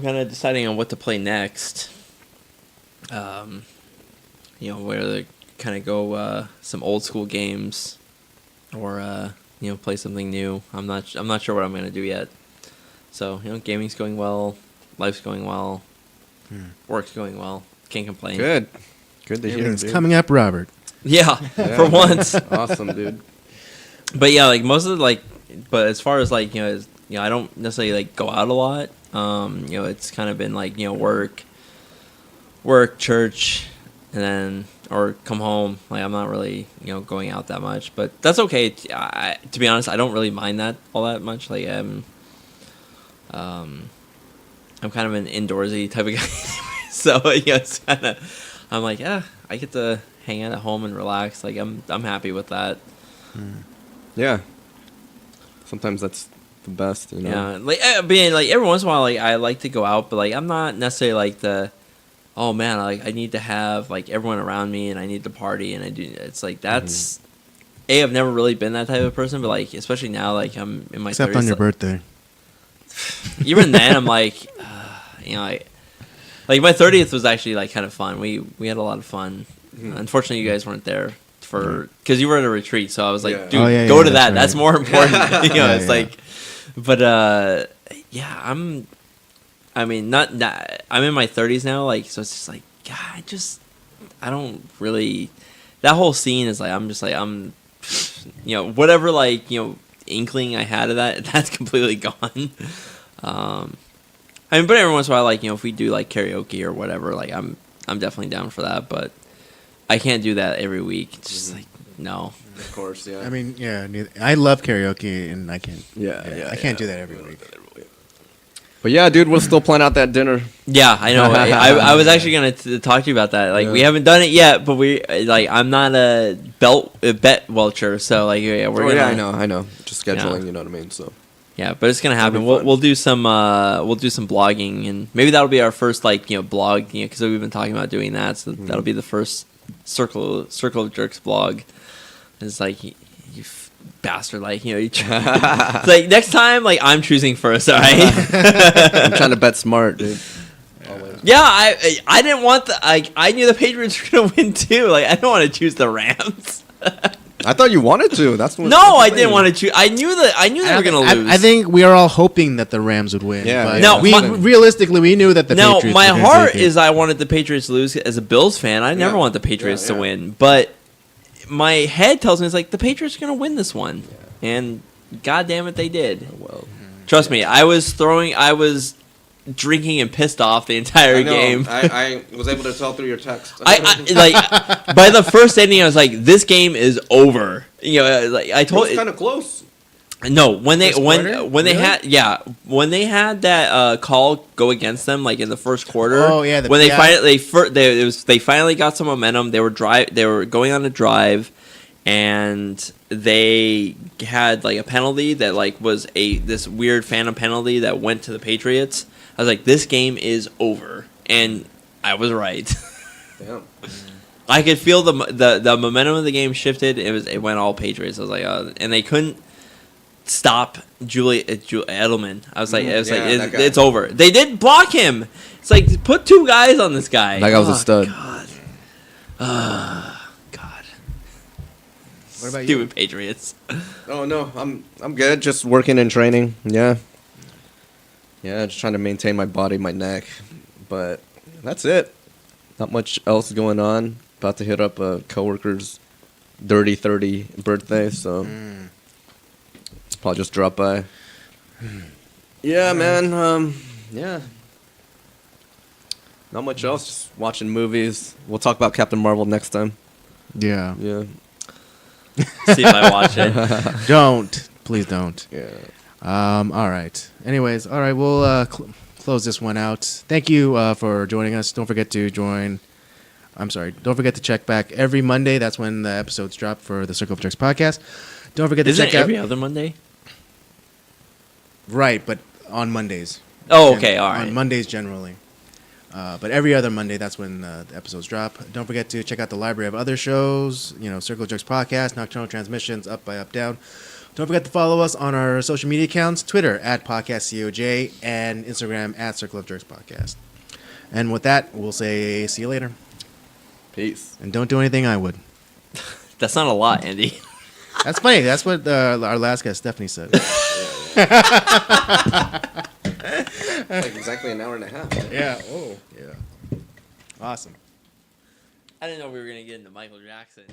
kind of deciding on what to play next. Whether to kind of go some old school games or play something new. I'm not sure what I'm gonna do yet. So gaming's going well, life's going well, work's going well. Can't complain. Good to hear, Everything's dude. coming up, Robert. Yeah, for once. Awesome, dude. But yeah, like most of but as far as like I don't necessarily like go out a lot. It's kind of been like work, church, and then or come home. Like I'm not really going out that much, but that's okay. To be honest, I don't really mind that all that much. Like I'm kind of an indoorsy type of guy, so it's kind of I'm like I get to hang out at home and relax. Like I'm happy with that. Yeah. Sometimes that's the best, Yeah, like being like every once in a while, like I like to go out, but like I'm not necessarily like the, oh man, like I need to have like everyone around me and I need to party and I do. It's like that's, I've never really been that type of person, but like especially now, like I'm in my Except 30s, on your like, birthday. even then I'm like, like my 30th was actually like kind of fun. We had a lot of fun. Unfortunately, you guys weren't there because you were at a retreat. So I was like, Yeah. dude, Oh, yeah, go yeah, to that. that's That's right. more important. Yeah, It's yeah. like, but yeah, I'm not I'm in my 30s now. Like, so it's just like, God, I don't really. That whole scene is like I'm whatever inkling I had of that, that's completely gone. But every once in a while, like if we do like karaoke or whatever, like I'm definitely down for that. But I can't do that every week. It's just like No. Of course, yeah. I mean, yeah, I love karaoke, and I can't. Yeah, I can't do that every week. But yeah, dude, we'll still plan out that dinner. Yeah, I know. I was actually gonna talk to you about that. Like, we Yeah. haven't done it yet, but I'm not a bet welcher, so like, yeah, we're gonna. I know. Just scheduling, you know what I mean. So Yeah, but it's gonna That'll happen. be We'll fun. we'll do some blogging, and maybe that'll be our first blog. Because we've been talking about doing that, so that'll be the first Circle of Jerks blog. It's like you bastard, it's like next time, I'm choosing first, all right? I'm trying to bet smart, dude. Always. Yeah, I didn't want I knew the Patriots were gonna win too. Like, I don't want to choose the Rams. I thought you wanted to. That's what. No, I didn't want to choose. I knew they were gonna lose. I think we are all hoping that the Rams would win. Yeah, but yeah. No, we realistically we knew that the Now, Patriots. my were gonna heart take it. is I wanted the Patriots to lose as a Bills fan. I never Yeah. want the Patriots Yeah, to yeah. win, but my head tells me it's like the Patriots are gonna win this one, and God damn it, they did. Well, Trust me, I was drinking and pissed off the entire game. I was able to tell through your text. I like by the first inning, I was like, "This game is over." Like I it told was kind of close. no when they First quarter? when they Really? had when they had that call go against them like in the first quarter. Oh, yeah, the when they PI. they finally got some momentum. They were going on a drive, and they had like a penalty that was this weird phantom penalty that went to the Patriots. I was like, this game is over, and I was right. Damn. I could feel the momentum of the game shifted. It went all Patriots. I was like, and they couldn't stop Julie Edelman. I was like, Yeah, that guy. it's over. They did block him. It's like, put two guys on this guy. That guy was a Oh, stud. God. What about you? Stupid Patriots. Oh no, I'm good. Just working and training. Yeah. Yeah, just trying to maintain my body, my neck. But that's it. Not much else going on. About to hit up a coworker's dirty 30 birthday, so probably just drop by. Yeah, man. Yeah. Not much else. Just watching movies. We'll talk about Captain Marvel next time. Yeah. Yeah. See if I watch it. Don't. Please don't. Yeah. All right. Anyways, all right. We'll close this one out. Thank you for joining us. Don't forget to Don't forget to check back every Monday. That's when the episodes drop for the Circle of Jerks podcast. Don't forget to Isn't check it out. every other Monday? Right, but on Mondays. Oh, okay, all right. On Mondays generally. But every other Monday, that's when the episodes drop. Don't forget to check out the library of other shows. Circle of Jerks podcast, Nocturnal Transmissions, Up by Up Down. Don't forget to follow us on our social media accounts, Twitter @PodcastCOJ and Instagram @Circle of Jerks Podcast. And with that, we'll say see you later. Peace. And don't do anything I would. That's not a lot, Andy. That's funny. That's what our last guest, Stephanie, said. Like exactly an hour and a half. Yeah. Oh, yeah. Awesome. I didn't know we were going to get into Michael Jackson.